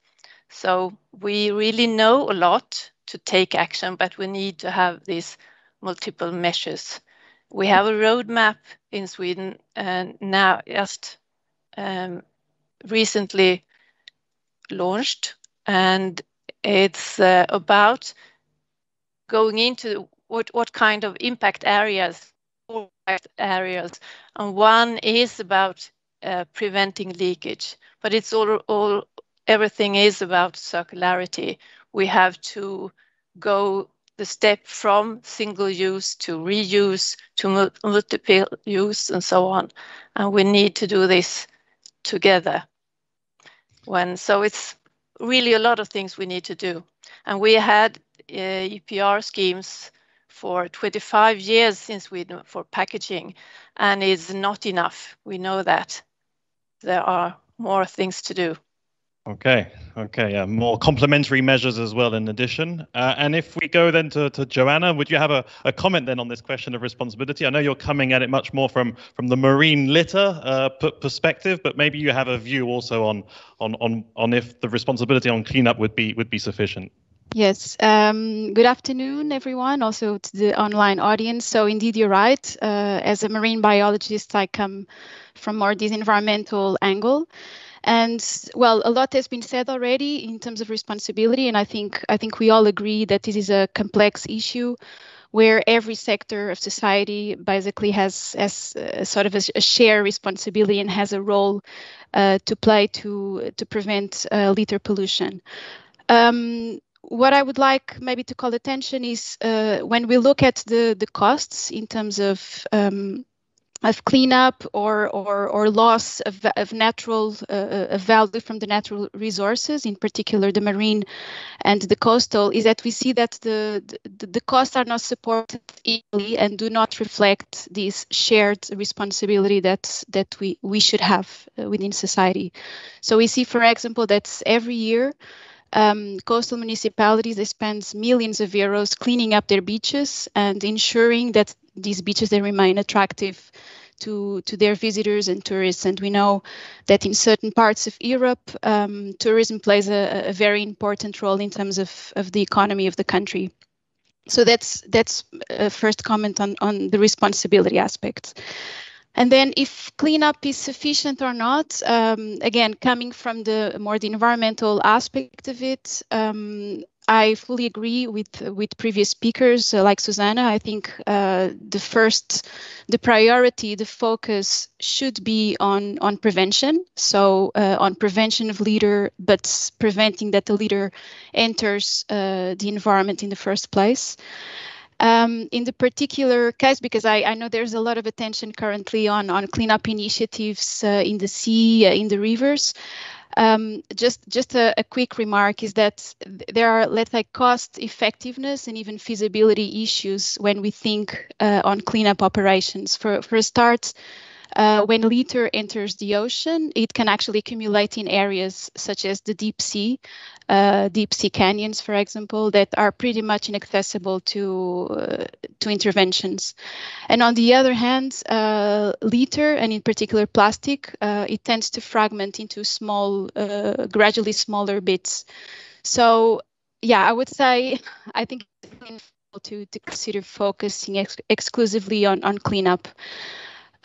So we really know a lot to take action, but we need to have these multiple measures. We have a roadmap in Sweden, and now just recently launched, and it's about going into what kind of impact areas, and one is about preventing leakage, but it's everything is about circularity. We have to go the step from single use to reuse to multiple use and so on, and we need to do this together. So it's really a lot of things we need to do, and we had EPR schemes for 25 years in Sweden for packaging, and it's not enough. We know that there are more things to do. Okay, yeah, more complementary measures as well in addition. And if we go then to Joana, would you have a comment then on this question of responsibility? I know you're coming at it much more from the marine litter perspective, but maybe you have a view also on if the responsibility on cleanup would be sufficient. Yes, good afternoon, everyone, also to the online audience. So indeed, you're right. As a marine biologist, I come from more this environmental angle. And well, a lot has been said already in terms of responsibility, and I think we all agree that this is a complex issue where every sector of society basically has sort of a shared responsibility and has a role to play to prevent litter pollution. What I would like maybe to call attention is when we look at the costs in terms of cleanup or loss of natural value from the natural resources, in particular the marine and the coastal, is that we see that the costs are not supported equally and do not reflect this shared responsibility that we should have within society. So we see, for example, that every year coastal municipalities, they spend millions of euros cleaning up their beaches and ensuring that these beaches, they remain attractive to their visitors and tourists. And we know that in certain parts of Europe, tourism plays a very important role in terms of the economy of the country. So that's a first comment on the responsibility aspects. And then if cleanup is sufficient or not, again, coming from the environmental aspect of it, I fully agree with previous speakers like Susana. I think the priority, the focus should be on prevention. So on prevention of litter, but preventing that the litter enters the environment in the first place. In the particular case, because I know there's a lot of attention currently on cleanup initiatives in the sea, in the rivers. Just a quick remark is that there are, let's say, cost effectiveness and even feasibility issues when we think on cleanup operations. For a start, when litter enters the ocean, it can actually accumulate in areas such as the deep sea canyons, for example, that are pretty much inaccessible to interventions. And on the other hand, litter, and in particular plastic, it tends to fragment into small, gradually smaller bits. So, yeah, I would say I think it's to consider focusing exclusively on cleanup.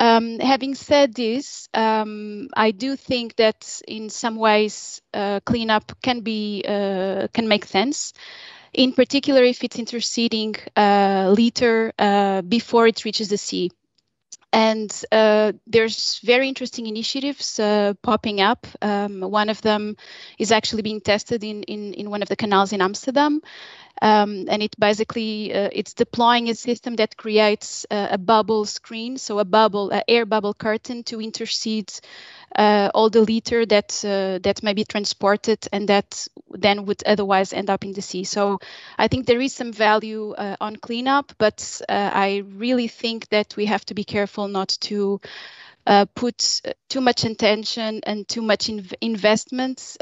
Having said this, I do think that in some ways cleanup can make sense, in particular if it's interceding litter before it reaches the sea. And there's very interesting initiatives popping up. One of them is actually being tested in one of the canals in Amsterdam. And it basically, it's deploying a system that creates a bubble screen, so an air bubble curtain to intercede all the litter that may be transported and that then would otherwise end up in the sea. So I think there is some value on cleanup, but I really think that we have to be careful not to put too much attention and too much investment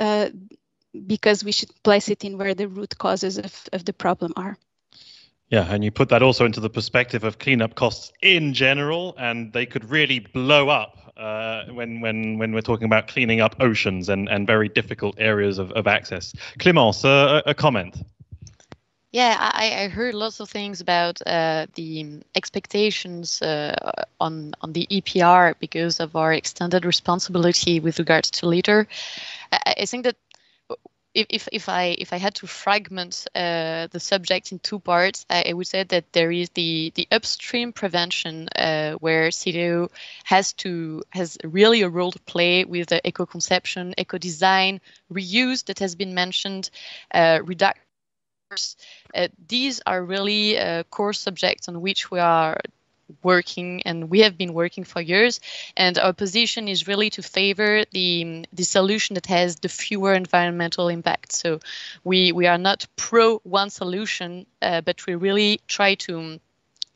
because we should place it in where the root causes of the problem are. Yeah, and you put that also into the perspective of cleanup costs in general, and they could really blow up when we're talking about cleaning up oceans and very difficult areas of access. Clémence, a comment. Yeah, I heard lots of things about the expectations on the EPR because of our extended responsibility with regards to litter. I think that if I had to fragment the subject in two parts, I would say that there is the upstream prevention where Citeo has really a role to play with the eco-conception, eco-design, reuse that has been mentioned, reduction. These are really core subjects on which we are working, and we have been working for years, and our position is really to favor the solution that has the fewer environmental impacts. So we are not pro one solution, but we really try to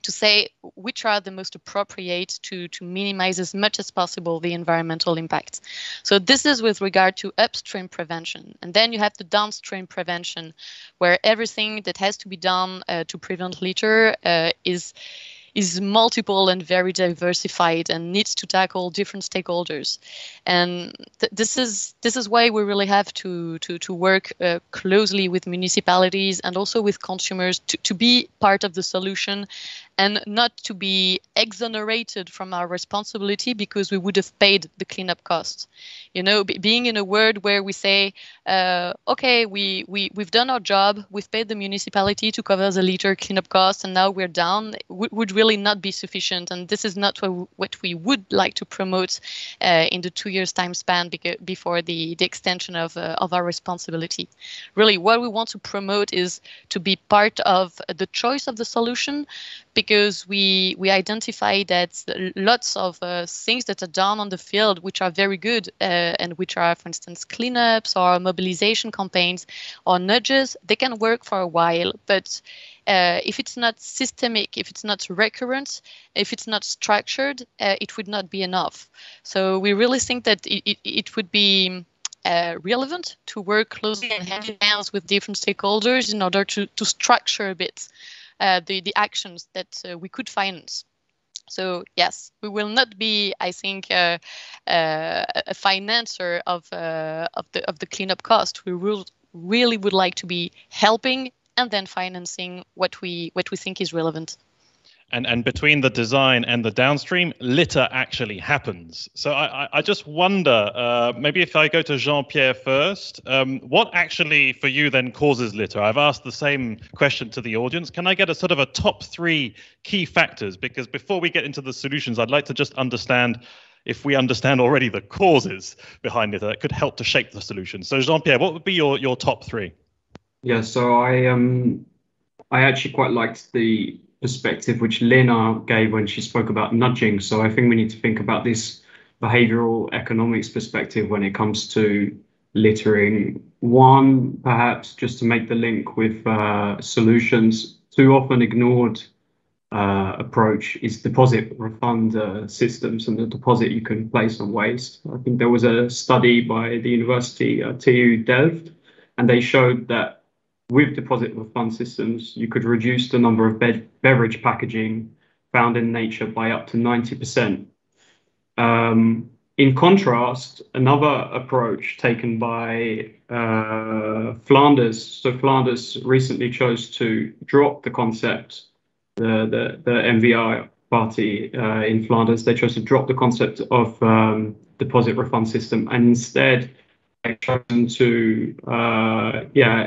say which are the most appropriate to minimize as much as possible the environmental impacts. So this is with regard to upstream prevention. And then you have the downstream prevention, where everything that has to be done to prevent litter is multiple and very diversified and needs to tackle different stakeholders. And this is why we really have to work closely with municipalities and also with consumers to be part of the solution and not to be exonerated from our responsibility because we would have paid the cleanup costs. You know, being in a world where we say, okay, we've done our job, we've paid the municipality to cover the litter cleanup costs, and now we're down, would really not be sufficient. And this is not what we would like to promote in the 2 years time span before the extension of our responsibility. Really, what we want to promote is to be part of the choice of the solution, because we identify that lots of things that are done on the field, which are very good and which are, for instance, cleanups or mobilization campaigns or nudges, they can work for a while. But if it's not systemic, if it's not recurrent, if it's not structured, it would not be enough. So we really think that it would be relevant to work closely and hand in hands with different stakeholders in order to structure a bit the actions that we could finance. So yes, we will not be, I think, a financer of the cleanup cost. We really would like to be helping and then financing what we think is relevant. And between the design and the downstream, litter actually happens. So I just wonder, maybe if I go to Jean-Pierre first, what actually for you then causes litter? I've asked the same question to the audience. Can I get a sort of a top 3 key factors? Because before we get into the solutions, I'd like to just understand if we understand already the causes behind it that could help to shape the solution. So Jean-Pierre, what would be your top 3? Yeah, so I actually quite liked the perspective which Lena gave when she spoke about nudging. So I think we need to think about this behavioral economics perspective when it comes to littering. One, perhaps just to make the link with solutions, too often ignored approach is deposit refund systems and the deposit you can place on waste. I think there was a study by the University TU Delft, and they showed that with deposit refund systems, you could reduce the number of beverage packaging found in nature by up to 90%. In contrast, another approach taken by Flanders, so Flanders recently chose to drop the concept, the MVI party in Flanders, they chose to drop the concept of deposit refund system, and instead chosen to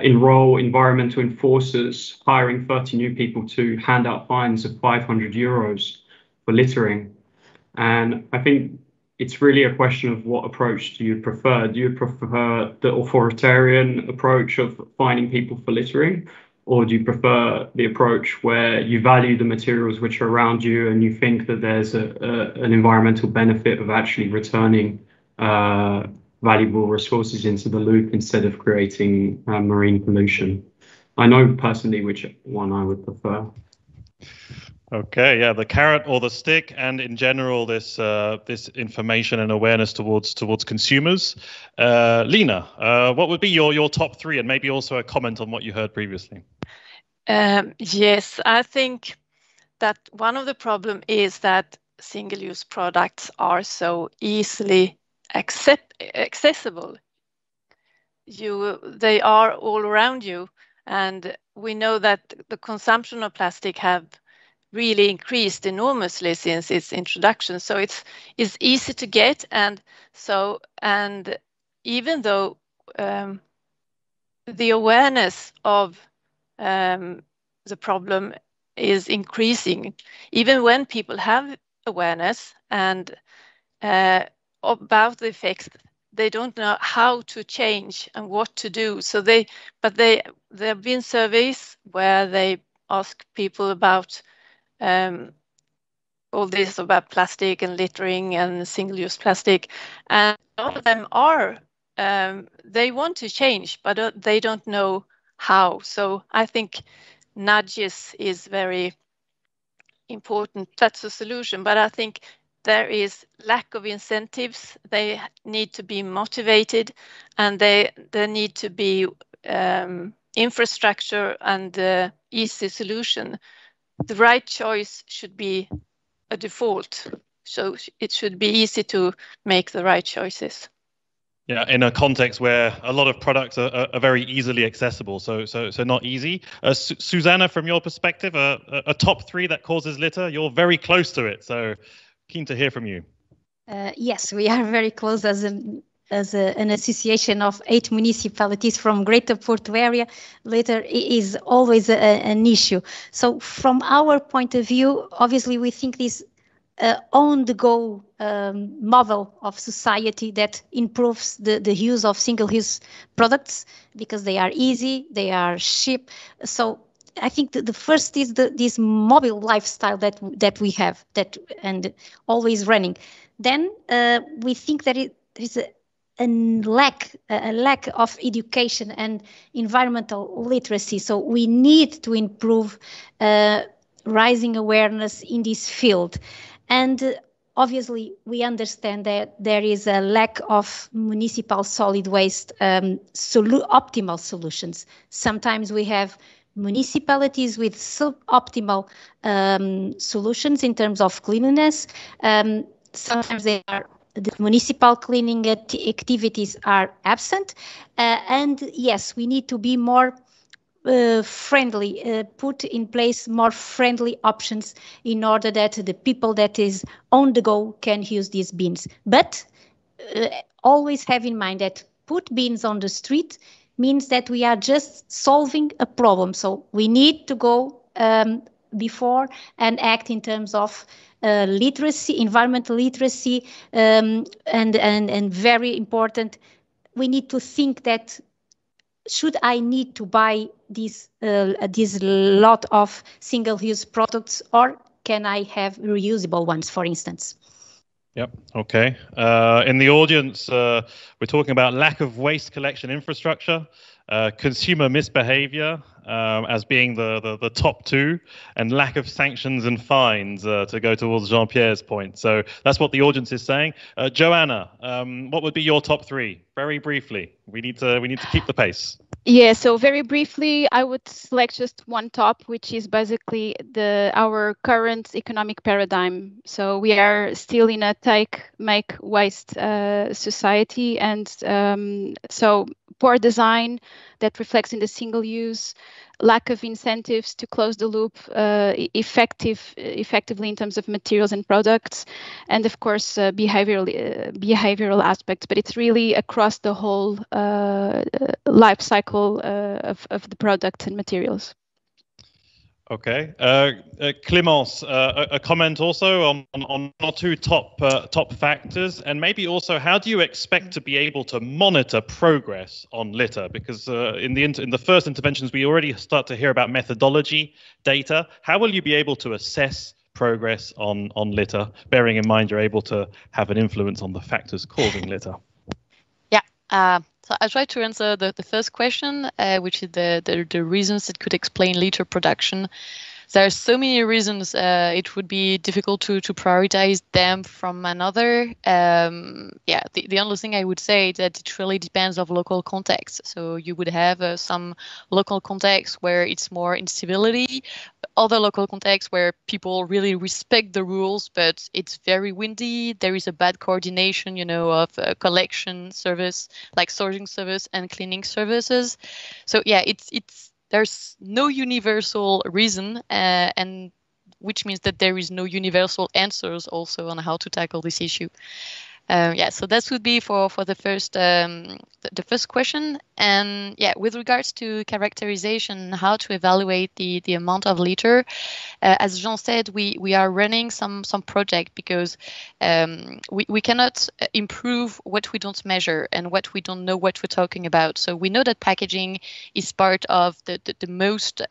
enroll environmental enforcers, hiring 30 new people to hand out fines of 500 euros for littering. And I think it's really a question of what approach do you prefer? Do you prefer the authoritarian approach of fining people for littering? Or do you prefer the approach where you value the materials which are around you and you think that there's an environmental benefit of actually returning valuable resources into the loop instead of creating marine pollution? I know personally which one I would prefer. Okay, yeah, the carrot or the stick, and in general, this this information and awareness towards consumers. Lena, what would be your top three, and maybe also a comment on what you heard previously? Yes, I think that one of the problem is that single-use products are so easily accessible. They are all around you, and we know that the consumption of plastic have really increased enormously since its introduction. So it's easy to get, and even though the awareness of the problem is increasing, even when people have awareness and about the effects, they don't know how to change and what to do. So there have been surveys where they ask people about all this about plastic and littering and single-use plastic, and all of them are they want to change, but they don't know how. So I think nudges is very important. That's a solution, but I think there is lack of incentives. They need to be motivated, and there need to be infrastructure and easy solution. The right choice should be a default, so it should be easy to make the right choices. Yeah, in a context where a lot of products are very easily accessible, so not easy. Susana, from your perspective, a top three that causes litter, you're very close to it, so keen to hear from you. Yes, we are very close as an association of 8 municipalities from Greater Porto area. Litter is always an issue. So from our point of view, obviously we think this on-the-go model of society that improves the use of single-use products because they are easy, they are cheap. So I think the first is this mobile lifestyle that we have and always running. Then we think that there is a lack of education and environmental literacy. So we need to improve rising awareness in this field. And obviously, we understand that there is a lack of municipal solid waste optimal solutions. Sometimes we have municipalities with suboptimal solutions in terms of cleanliness. Sometimes the municipal cleaning activities are absent. And yes, we need to be more friendly, put in place more friendly options in order that the people that is on the go can use these bins. But always have in mind that put bins on the street means that we are just solving a problem. So we need to go before and act in terms of literacy, environmental literacy, and very important, we need to think that should I need to buy this lot of single-use products, or can I have reusable ones, for instance? Yep. Okay. In the audience, we're talking about lack of waste collection infrastructure, consumer misbehavior as being the top two, and lack of sanctions and fines to go towards Jean-Pierre's point. So that's what the audience is saying. Joana, what would be your top three? Very briefly. We need to keep the pace. Yeah, so very briefly, I would select just one top, which is basically our current economic paradigm. So we are still in a take, make, waste society, and so poor design that reflects in the single use, lack of incentives to close the loop effectively in terms of materials and products, and of course behavioral aspects. But it's really across the whole life cycle of the product and materials. Okay, Clémence, a comment also on one or two top factors, and maybe also how do you expect to be able to monitor progress on litter? Because in the first interventions we already start to hear about methodology data. How will you be able to assess progress on litter, bearing in mind you're able to have an influence on the factors causing litter? Yeah. So I'll try to answer the first question, which is the reasons that could explain litter production. There are so many reasons it would be difficult to prioritize them from another. The only thing I would say is that it really depends on local context. So you would have some local context where it's more instability, other local contexts where people really respect the rules, but it's very windy. There is a bad coordination, of collection service, like sorting service and cleaning services. So yeah, there's no universal reason, and which means that there is no universal answers also on how to tackle this issue. So that would be for the first question. And yeah, with regards to characterization, how to evaluate the amount of litter, as Jean said, we are running some project because we cannot improve what we don't measure and what we don't know what we're talking about. So we know that packaging is part of the most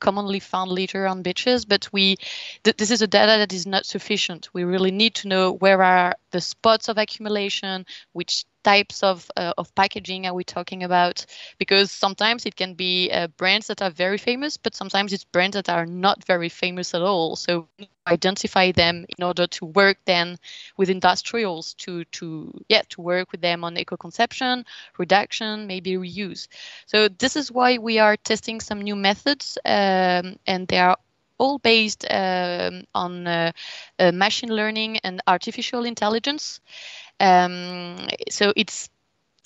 commonly found litter on beaches, but this is a data that is not sufficient. We really need to know where are the spots of accumulation, which types of packaging are we talking about, because sometimes it can be brands that are very famous, but sometimes it's brands that are not very famous at all. So we identify them in order to work then with industrials to work with them on eco-conception, reduction, maybe reuse. So this is why we are testing some new methods, and they are all based on machine learning and artificial intelligence. So it's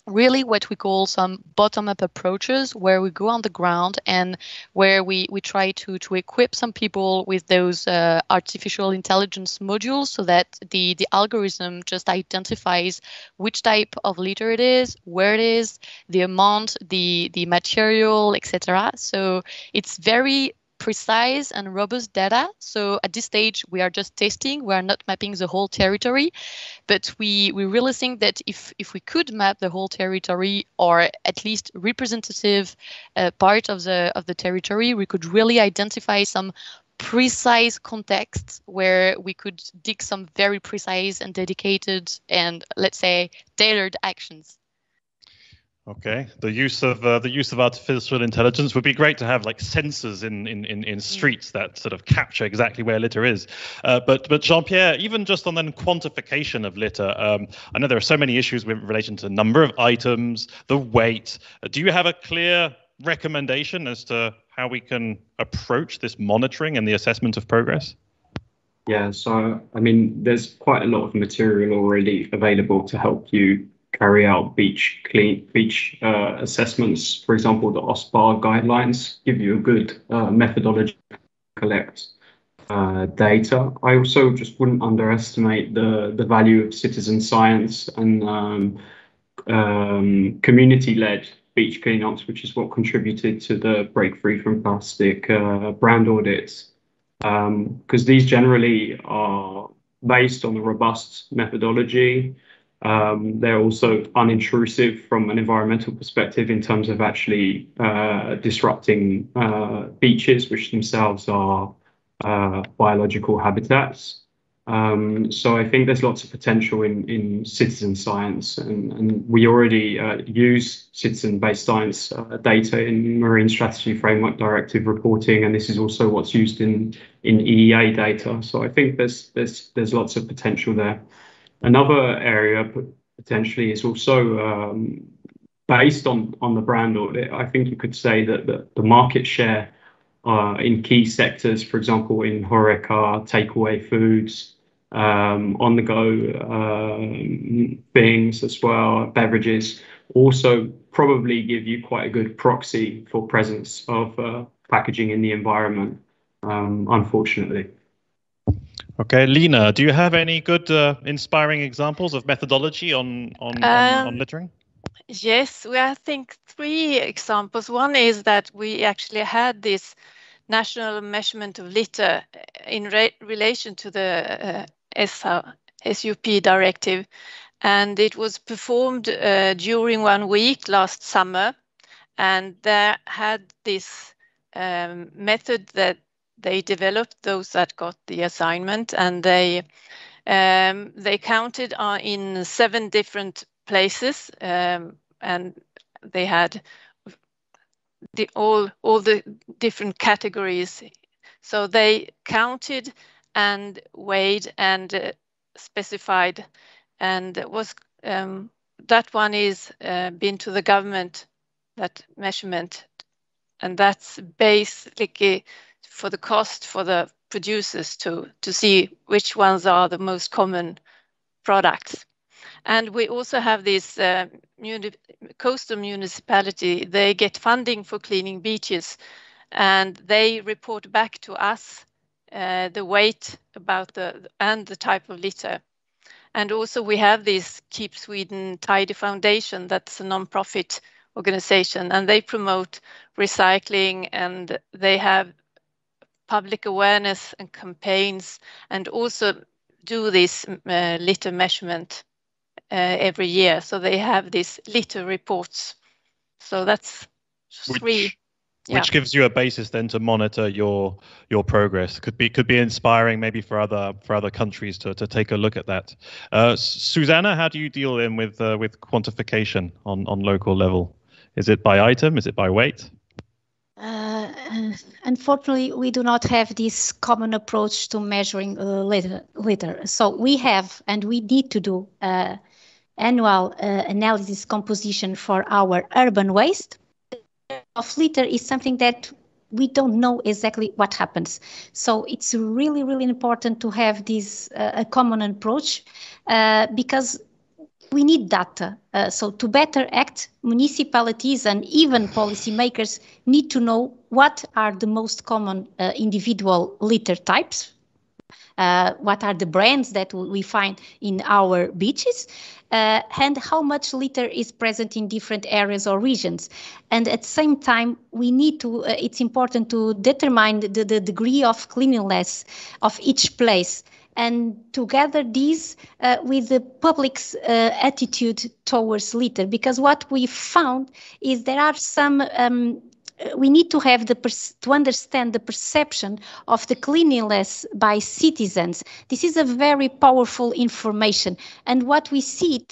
really what we call some bottom-up approaches, where we go on the ground and where we try to equip some people with those artificial intelligence modules, so that the algorithm just identifies which type of litter it is, where it is, the amount, the material, etc. So it's very precise and robust data. So at this stage, we are just testing. We are not mapping the whole territory, but we really think that if we could map the whole territory, or at least representative part of the territory, we could really identify some precise contexts where we could dig some very precise and dedicated and, let's say, tailored actions. Okay, the use of artificial intelligence would be great to have, like sensors in streets that sort of capture exactly where litter is. But Jean-Pierre, even just on then quantification of litter, I know there are so many issues with relation to number of items, the weight. Do you have a clear recommendation as to how we can approach this monitoring and the assessment of progress? Yeah, so I mean, there's quite a lot of material already available to help you carry out beach assessments. For example, the OSPAR guidelines give you a good methodology to collect data. I also just wouldn't underestimate the value of citizen science and community-led beach cleanups, which is what contributed to the Break Free from Plastic brand audits, because these generally are based on a robust methodology. They're also unintrusive from an environmental perspective in terms of actually disrupting beaches, which themselves are biological habitats. So I think there's lots of potential in citizen science, and we already use citizen-based science data in Marine Strategy Framework Directive reporting, and this is also what's used in EEA data. So I think there's lots of potential there. Another area potentially is also based on the brand audit. I think you could say that the market share in key sectors, for example, in HoReCa, takeaway foods, on-the-go things as well, beverages, also probably give you quite a good proxy for presence of packaging in the environment, unfortunately. Okay, Lina, do you have any good inspiring examples of methodology on littering? Yes, I think 3 examples. One is that we actually had this national measurement of litter in relation to the SUP directive. And it was performed during 1 week last summer. And they had this method that they developed, those that got the assignment, and they counted in 7 different places, and they had all the different categories. So they counted and weighed and specified, and was that one is been to the government, that measurement, and that's basically for the cost for the producers to see which ones are the most common products. And we also have this coastal municipality. They get funding for cleaning beaches, and they report back to us the weight about and the type of litter. And also we have this Keep Sweden Tidy Foundation, that's a non-profit organization, and they promote recycling, and they have public awareness and campaigns, and also do this litter measurement every year. So they have these litter reports. So that's 3. Which gives you a basis then to monitor your progress. Could be inspiring maybe for other countries to take a look at that. Susana, how do you deal in with quantification on local level? Is it by item? Is it by weight? Unfortunately, we do not have this common approach to measuring litter. So we have, and we need to do annual analysis composition for our urban waste. Of litter is something that we don't know exactly what happens. So it's really, really important to have this a common approach because we need data. So to better act, municipalities and even policymakers need to know what are the most common individual litter types, what are the brands that we find in our beaches, and how much litter is present in different areas or regions. And at the same time, we need to, it's important to determine the degree of cleanliness of each place, and to gather these with the public's attitude towards litter. Because what we found is there are some we need to have to understand the perception of the cleanliness by citizens. This is a very powerful information, and what we see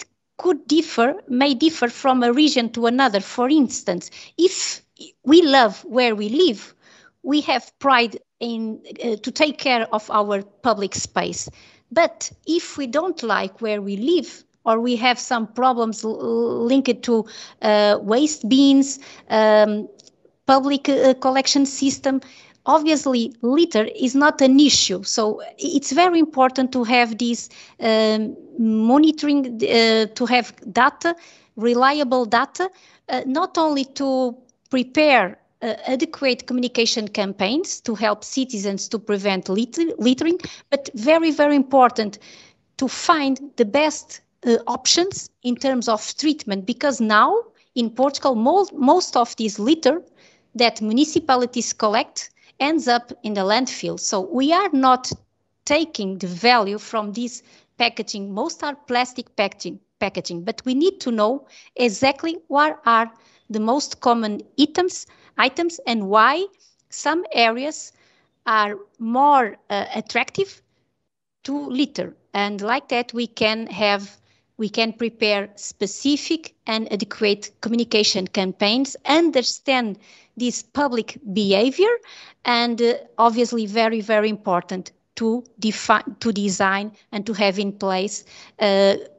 may differ from a region to another. For instance, if we love where we live, we have pride in to take care of our public space. But if we don't like where we live, or we have some problems linked to waste bins, public collection system, obviously litter is not an issue. So it's very important to have this monitoring, to have data, reliable data, not only to prepare adequate communication campaigns to help citizens to prevent littering, but very, very important to find the best options in terms of treatment, because now in Portugal, most of this litter that municipalities collect ends up in the landfill. So we are not taking the value from this packaging. Most are plastic packaging, but we need to know exactly what are the most common items and why some areas are more attractive to litter. And like that, we can prepare specific and adequate communication campaigns, understand this public behavior, and obviously very, very important to design and to have in place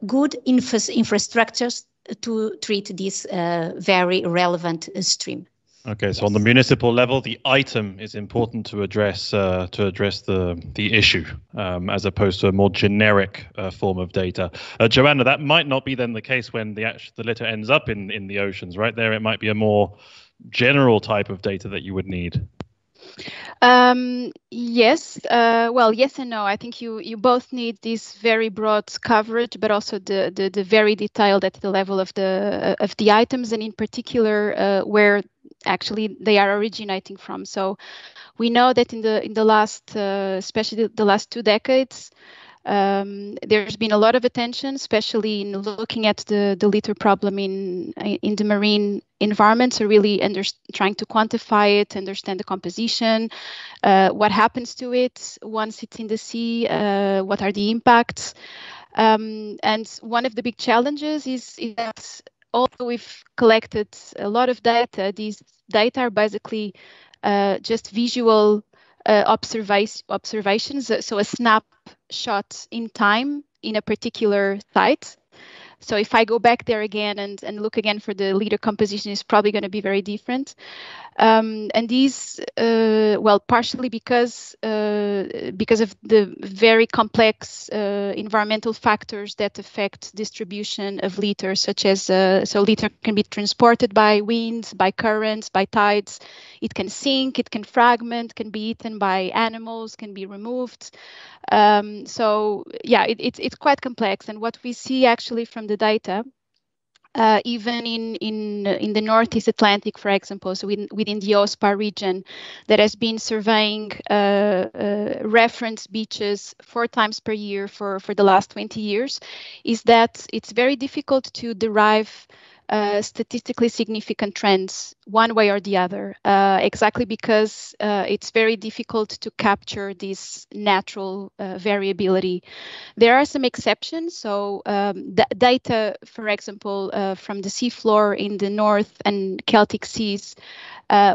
good infrastructures to treat this very relevant stream. Okay, so on the municipal level, the item is important to address the issue, as opposed to a more generic form of data. Joanna, that might not be then the case when the litter ends up in the oceans, right? There, it might be a more general type of data that you would need. Yes. Well, yes and no. I think you both need this very broad coverage, but also the very detailed at the level of the items, and in particular where actually they are originating from. So we know that in the last, especially the last 2 decades, there's been a lot of attention, especially in looking at the litter problem in the marine environment. So really trying to quantify it, understand the composition, what happens to it once it's in the sea, what are the impacts. And one of the big challenges is that although we've collected a lot of data, these data are basically just visual observations, so a snapshot in time in a particular site. So if I go back there again and look again for the litter composition, is probably going to be very different. And these, well, partially because of the very complex environmental factors that affect distribution of litter, such as so litter can be transported by winds, by currents, by tides. It can sink, it can fragment, can be eaten by animals, can be removed. So yeah, it's quite complex. And what we see actually from the data, even in the Northeast Atlantic, for example, so within the OSPAR region, that has been surveying reference beaches 4 times per year for the last 20 years, is that it's very difficult to derive statistically significant trends one way or the other, exactly because it's very difficult to capture this natural variability. There are some exceptions. So data, for example, from the seafloor in the North and Celtic seas,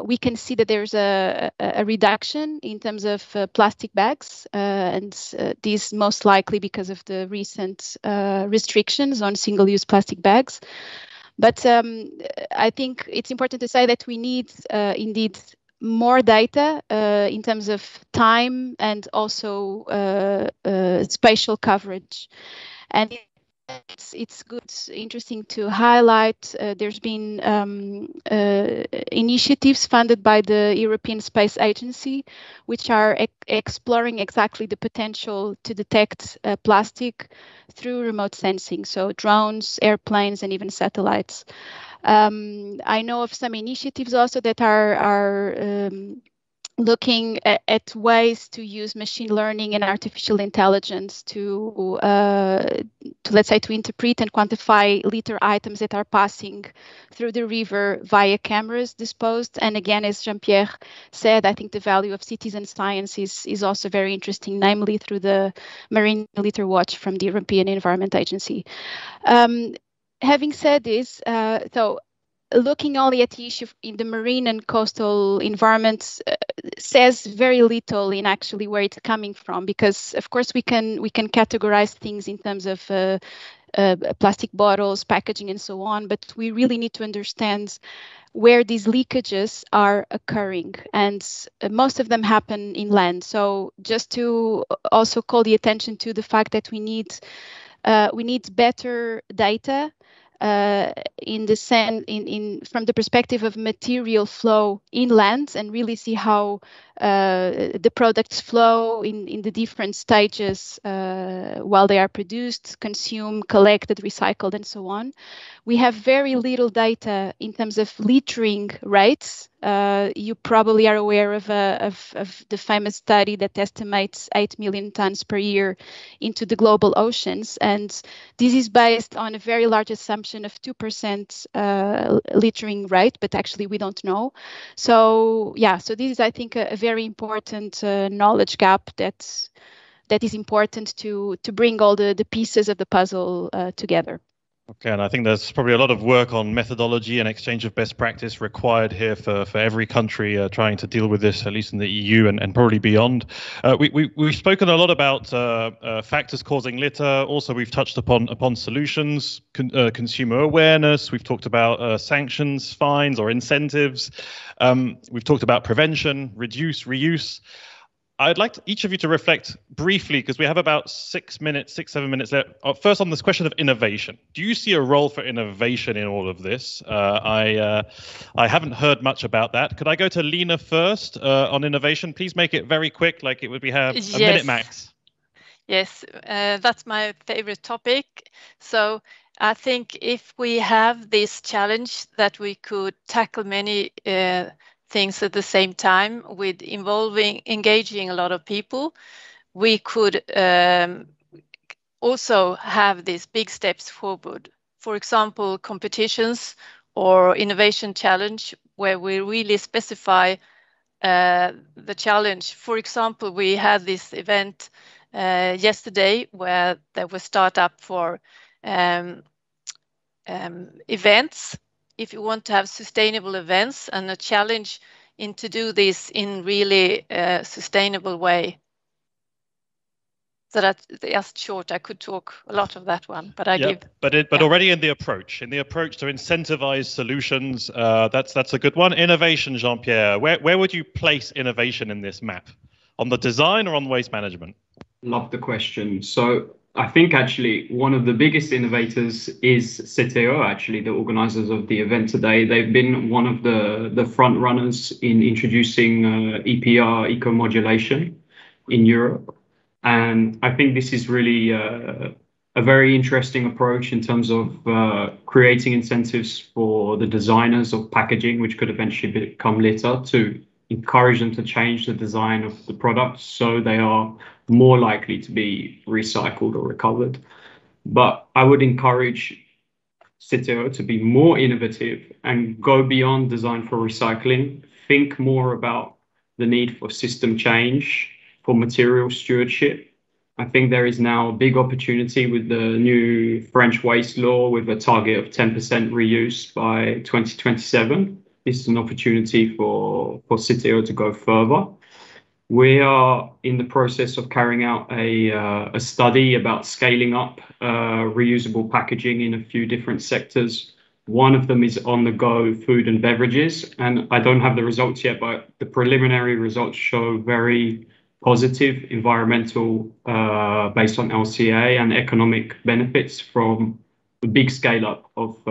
we can see that there's a reduction in terms of plastic bags, and these most likely because of the recent restrictions on single-use plastic bags. But I think it's important to say that we need indeed more data in terms of time and also spatial coverage. And it's good, interesting to highlight. There's been initiatives funded by the European Space Agency, which are exploring exactly the potential to detect plastic through remote sensing, so drones, airplanes, and even satellites. I know of some initiatives also that are looking at ways to use machine learning and artificial intelligence to let's say, to interpret and quantify litter items that are passing through the river via cameras disposed. And again, as Jean-Pierre said, I think the value of citizen science is also very interesting, namely through the Marine Litter Watch from the European Environment Agency. Having said this, so looking only at the issue in the marine and coastal environments says very little in actually where it's coming from, because of course we can categorize things in terms of plastic bottles, packaging, and so on, but we really need to understand where these leakages are occurring, and most of them happen inland. So just to also call the attention to the fact that we need better data in the from the perspective of material flow inland, and really see how the products flow in the different stages while they are produced, consumed, collected, recycled, and so on. We have very little data in terms of littering rates. You probably are aware of the famous study that estimates 8 million tons per year into the global oceans. And this is based on a very large assumption of 2% littering rate, but actually we don't know. So yeah, so this is, I think, a very important knowledge gap that is important to bring all the pieces of the puzzle together. Okay, and I think there's probably a lot of work on methodology and exchange of best practice required here for every country trying to deal with this, at least in the EU and probably beyond. We've spoken a lot about factors causing litter. Also, we've touched upon solutions, consumer awareness. We've talked about sanctions, fines, or incentives. We've talked about prevention, reduce, reuse. I'd like each of you to reflect briefly, because we have about 6, 7 minutes left. First, on this question of innovation. Do you see a role for innovation in all of this? I haven't heard much about that. Could I go to Lina first on innovation? Please make it very quick, like it would be a minute max. Yes, that's my favorite topic. So I think if we have this challenge that we could tackle many things at the same time with engaging a lot of people, we could also have these big steps forward. For example, competitions or innovation challenge where we really specify the challenge. For example, we had this event yesterday where there was startup for events. If you want to have sustainable events and a challenge to do this in really sustainable way. So that's just short. I could talk a lot of that one, but But already in the approach to incentivize solutions, that's a good one. Innovation, Jean-Pierre. Where would you place innovation in this map? On the design or on waste management? Love the question. So I think actually one of the biggest innovators is Citeo, actually the organizers of the event today. They've been one of the front runners in introducing EPR, eco-modulation, in Europe. And I think this is really a very interesting approach in terms of creating incentives for the designers of packaging, which could eventually become litter, to encourage them to change the design of the products so they are more likely to be recycled or recovered. But I would encourage Citeo to be more innovative and go beyond design for recycling, think more about the need for system change, for material stewardship. I think there is now a big opportunity with the new French waste law with a target of 10% reuse by 2027. This is an opportunity for Citeo to go further. We are in the process of carrying out a study about scaling up reusable packaging in a few different sectors. One of them is on-the-go food and beverages, and I don't have the results yet, but the preliminary results show very positive environmental based on LCA and economic benefits from the big scale up of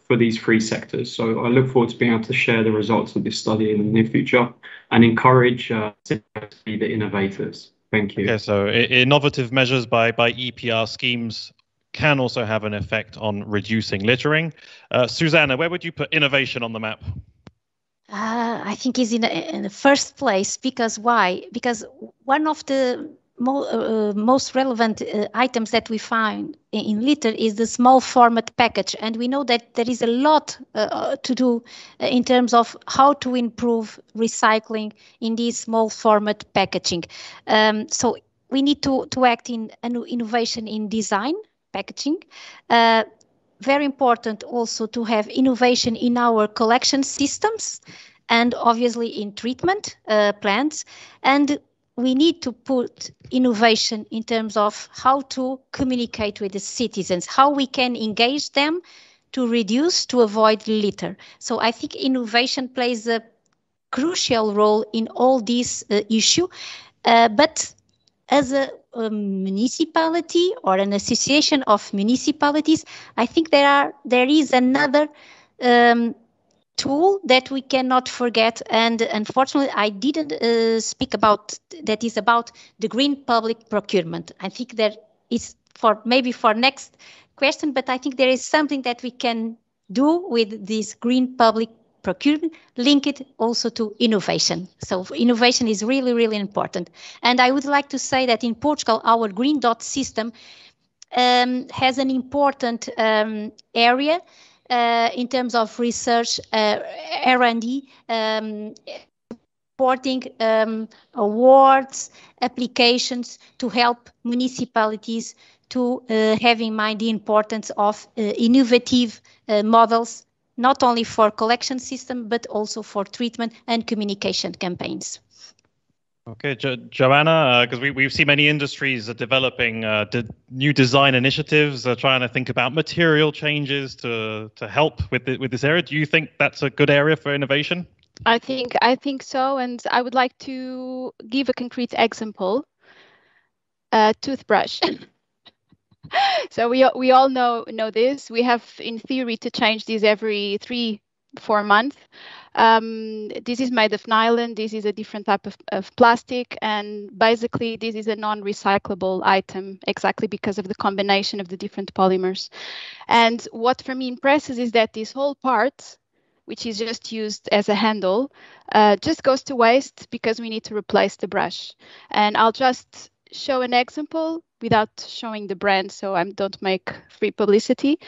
for these three sectors. So I look forward to being able to share the results of this study in the near future and encourage to be the innovators. Thank you. Okay, so innovative measures by EPR schemes can also have an effect on reducing littering. Susana, where would you put innovation on the map? I think is in the first place. Because why? Because one of the most relevant items that we find in litter is the small format package, and we know that there is a lot to do in terms of how to improve recycling in this small format packaging. So we need to act in innovation in design packaging. Very important also to have innovation in our collection systems and obviously in treatment plants. And we need to put innovation in terms of how to communicate with the citizens, how we can engage them to reduce, to avoid litter. So I think innovation plays a crucial role in all these issues. But as a municipality or an association of municipalities, I think there is another tool that we cannot forget, and unfortunately I didn't speak about, that is about the green public procurement. I think there is maybe for next question, but I think there is something that we can do with this green public procurement, link it also to innovation. So innovation is really, really important. And I would like to say that in Portugal, our green dot system has an important area in terms of research, R&D, supporting awards, applications to help municipalities to have in mind the importance of innovative models, not only for collection system, but also for treatment and communication campaigns. Okay, Joana, because we've seen many industries are developing new design initiatives, trying to think about material changes to help with this area. Do you think that's a good area for innovation? I think so, and I would like to give a concrete example. Toothbrush. So we all know this. We have in theory to change these every 3 4 months. This is made of nylon. This is a different type of plastic. And basically, this is a non-recyclable item exactly because of the combination of the different polymers. And what for me impresses is that this whole part, which is just used as a handle, just goes to waste because we need to replace the brush. And I'll just show an example without showing the brand, so I don't make free publicity,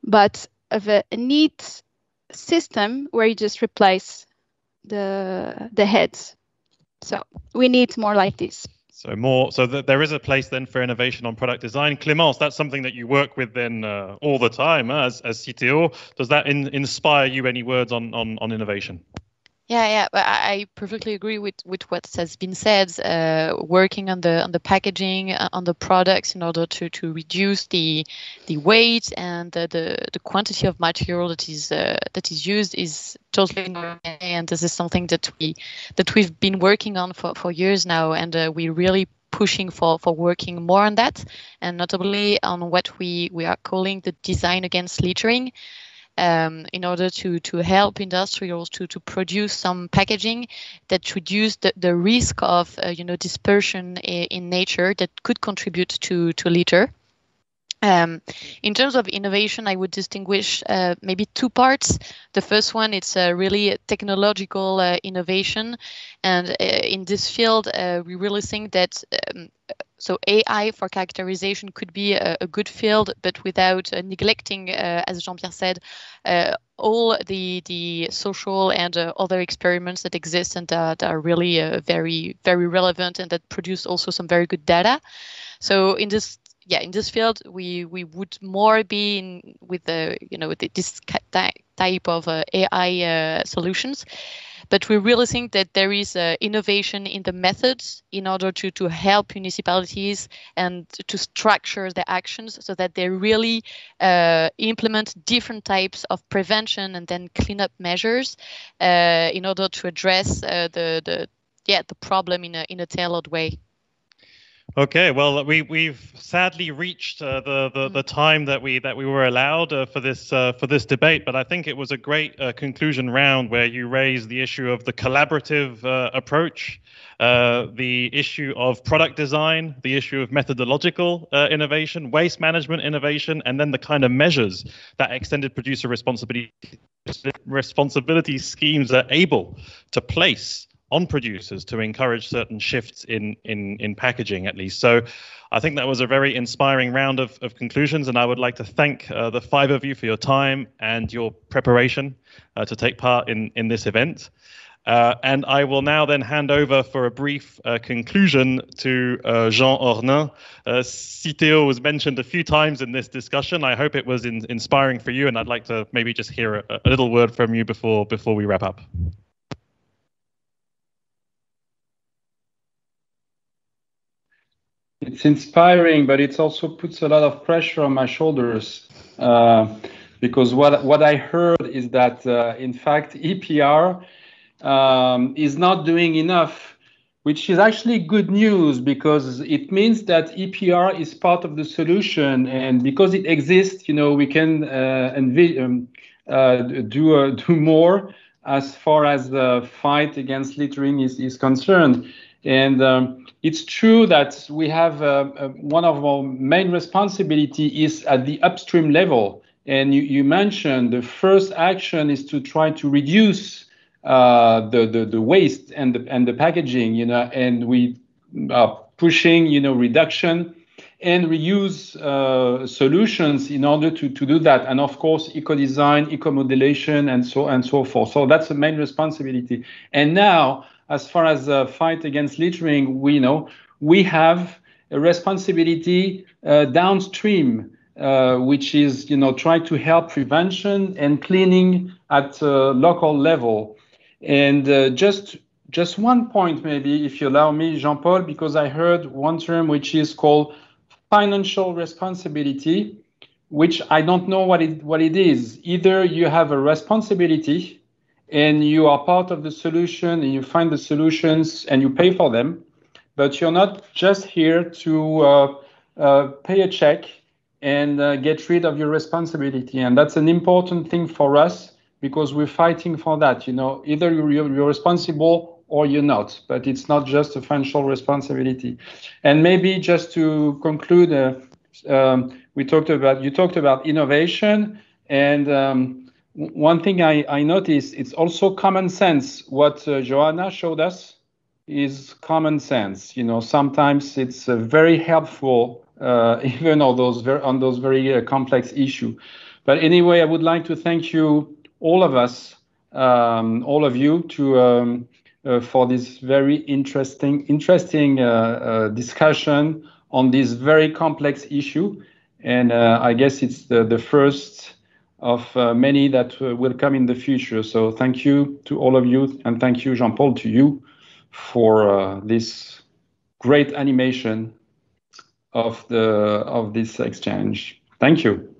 but of a neat system where you just replace the heads. So we need more like this. So there is a place then for innovation on product design. Clémence, that's something that you work with then all the time as Citeo. Does that inspire you any words on innovation? Yeah, I perfectly agree with what has been said. Working on the packaging, on the products, in order to reduce the weight and the quantity of material that is used is totally normal, and this is something that we've been working on for years now, and we're really pushing for working more on that, and notably on what we are calling the design against littering. In order to help industrials to produce some packaging that reduce the risk of dispersion in nature that could contribute to litter. In terms of innovation, I would distinguish maybe two parts. The first one, it's really a technological innovation, and in this field, we really think that so AI for characterization could be a good field, but without neglecting, as Jean-Pierre said, all the social and other experiments that exist and that are really very, very relevant and that produce also some very good data. So in this field, we would more be with this type of AI solutions. But we really think that there is innovation in the methods in order to help municipalities and to structure the actions so that they really implement different types of prevention and then cleanup measures in order to address the problem in a tailored way. Okay, well, we've sadly reached the time that we were allowed for this debate, but I think it was a great conclusion round where you raised the issue of the collaborative approach, the issue of product design, the issue of methodological innovation, waste management innovation, and then the kind of measures that extended producer responsibility schemes are able to place on producers to encourage certain shifts in packaging, at least. So I think that was a very inspiring round of conclusions, and I would like to thank the five of you for your time and your preparation to take part in this event. And I will now then hand over for a brief conclusion to Jean Hornain. Citeo was mentioned a few times in this discussion. I hope it was inspiring for you, and I'd like to maybe just hear a little word from you before we wrap up. It's inspiring, but it also puts a lot of pressure on my shoulders because what I heard is that, in fact, EPR is not doing enough, which is actually good news because it means that EPR is part of the solution, and because it exists, we can do more as far as the fight against littering is concerned. And it's true that we have one of our main responsibility is at the upstream level. And you mentioned the first action is to try to reduce the waste and the packaging, and we are pushing, reduction and reuse solutions in order to do that. And of course, eco-design, eco-modulation, and so forth. So that's the main responsibility. And now, as far as the fight against littering, we have a responsibility downstream, which is, try to help prevention and cleaning at local level. And just one point, maybe, if you allow me, Jean-Paul, because I heard one term which is called financial responsibility, which I don't know what it is. Either you have a responsibility and you are part of the solution and you find the solutions and you pay for them, but you're not just here to pay a check and get rid of your responsibility. And that's an important thing for us because we're fighting for that. You know, either you're responsible or you're not, but it's not just a financial responsibility. And maybe just to conclude, you talked about innovation, and one thing I noticed, it's also common sense. What Joana showed us is common sense. You know, sometimes it's very helpful, even on those very complex issues. But anyway, I would like to thank you, all of us, all of you, for this very interesting discussion on this very complex issue. And I guess it's the first of many that will come in the future. So thank you to all of you, and thank you, Jean-Paul, to you for this great animation of this exchange. Thank you.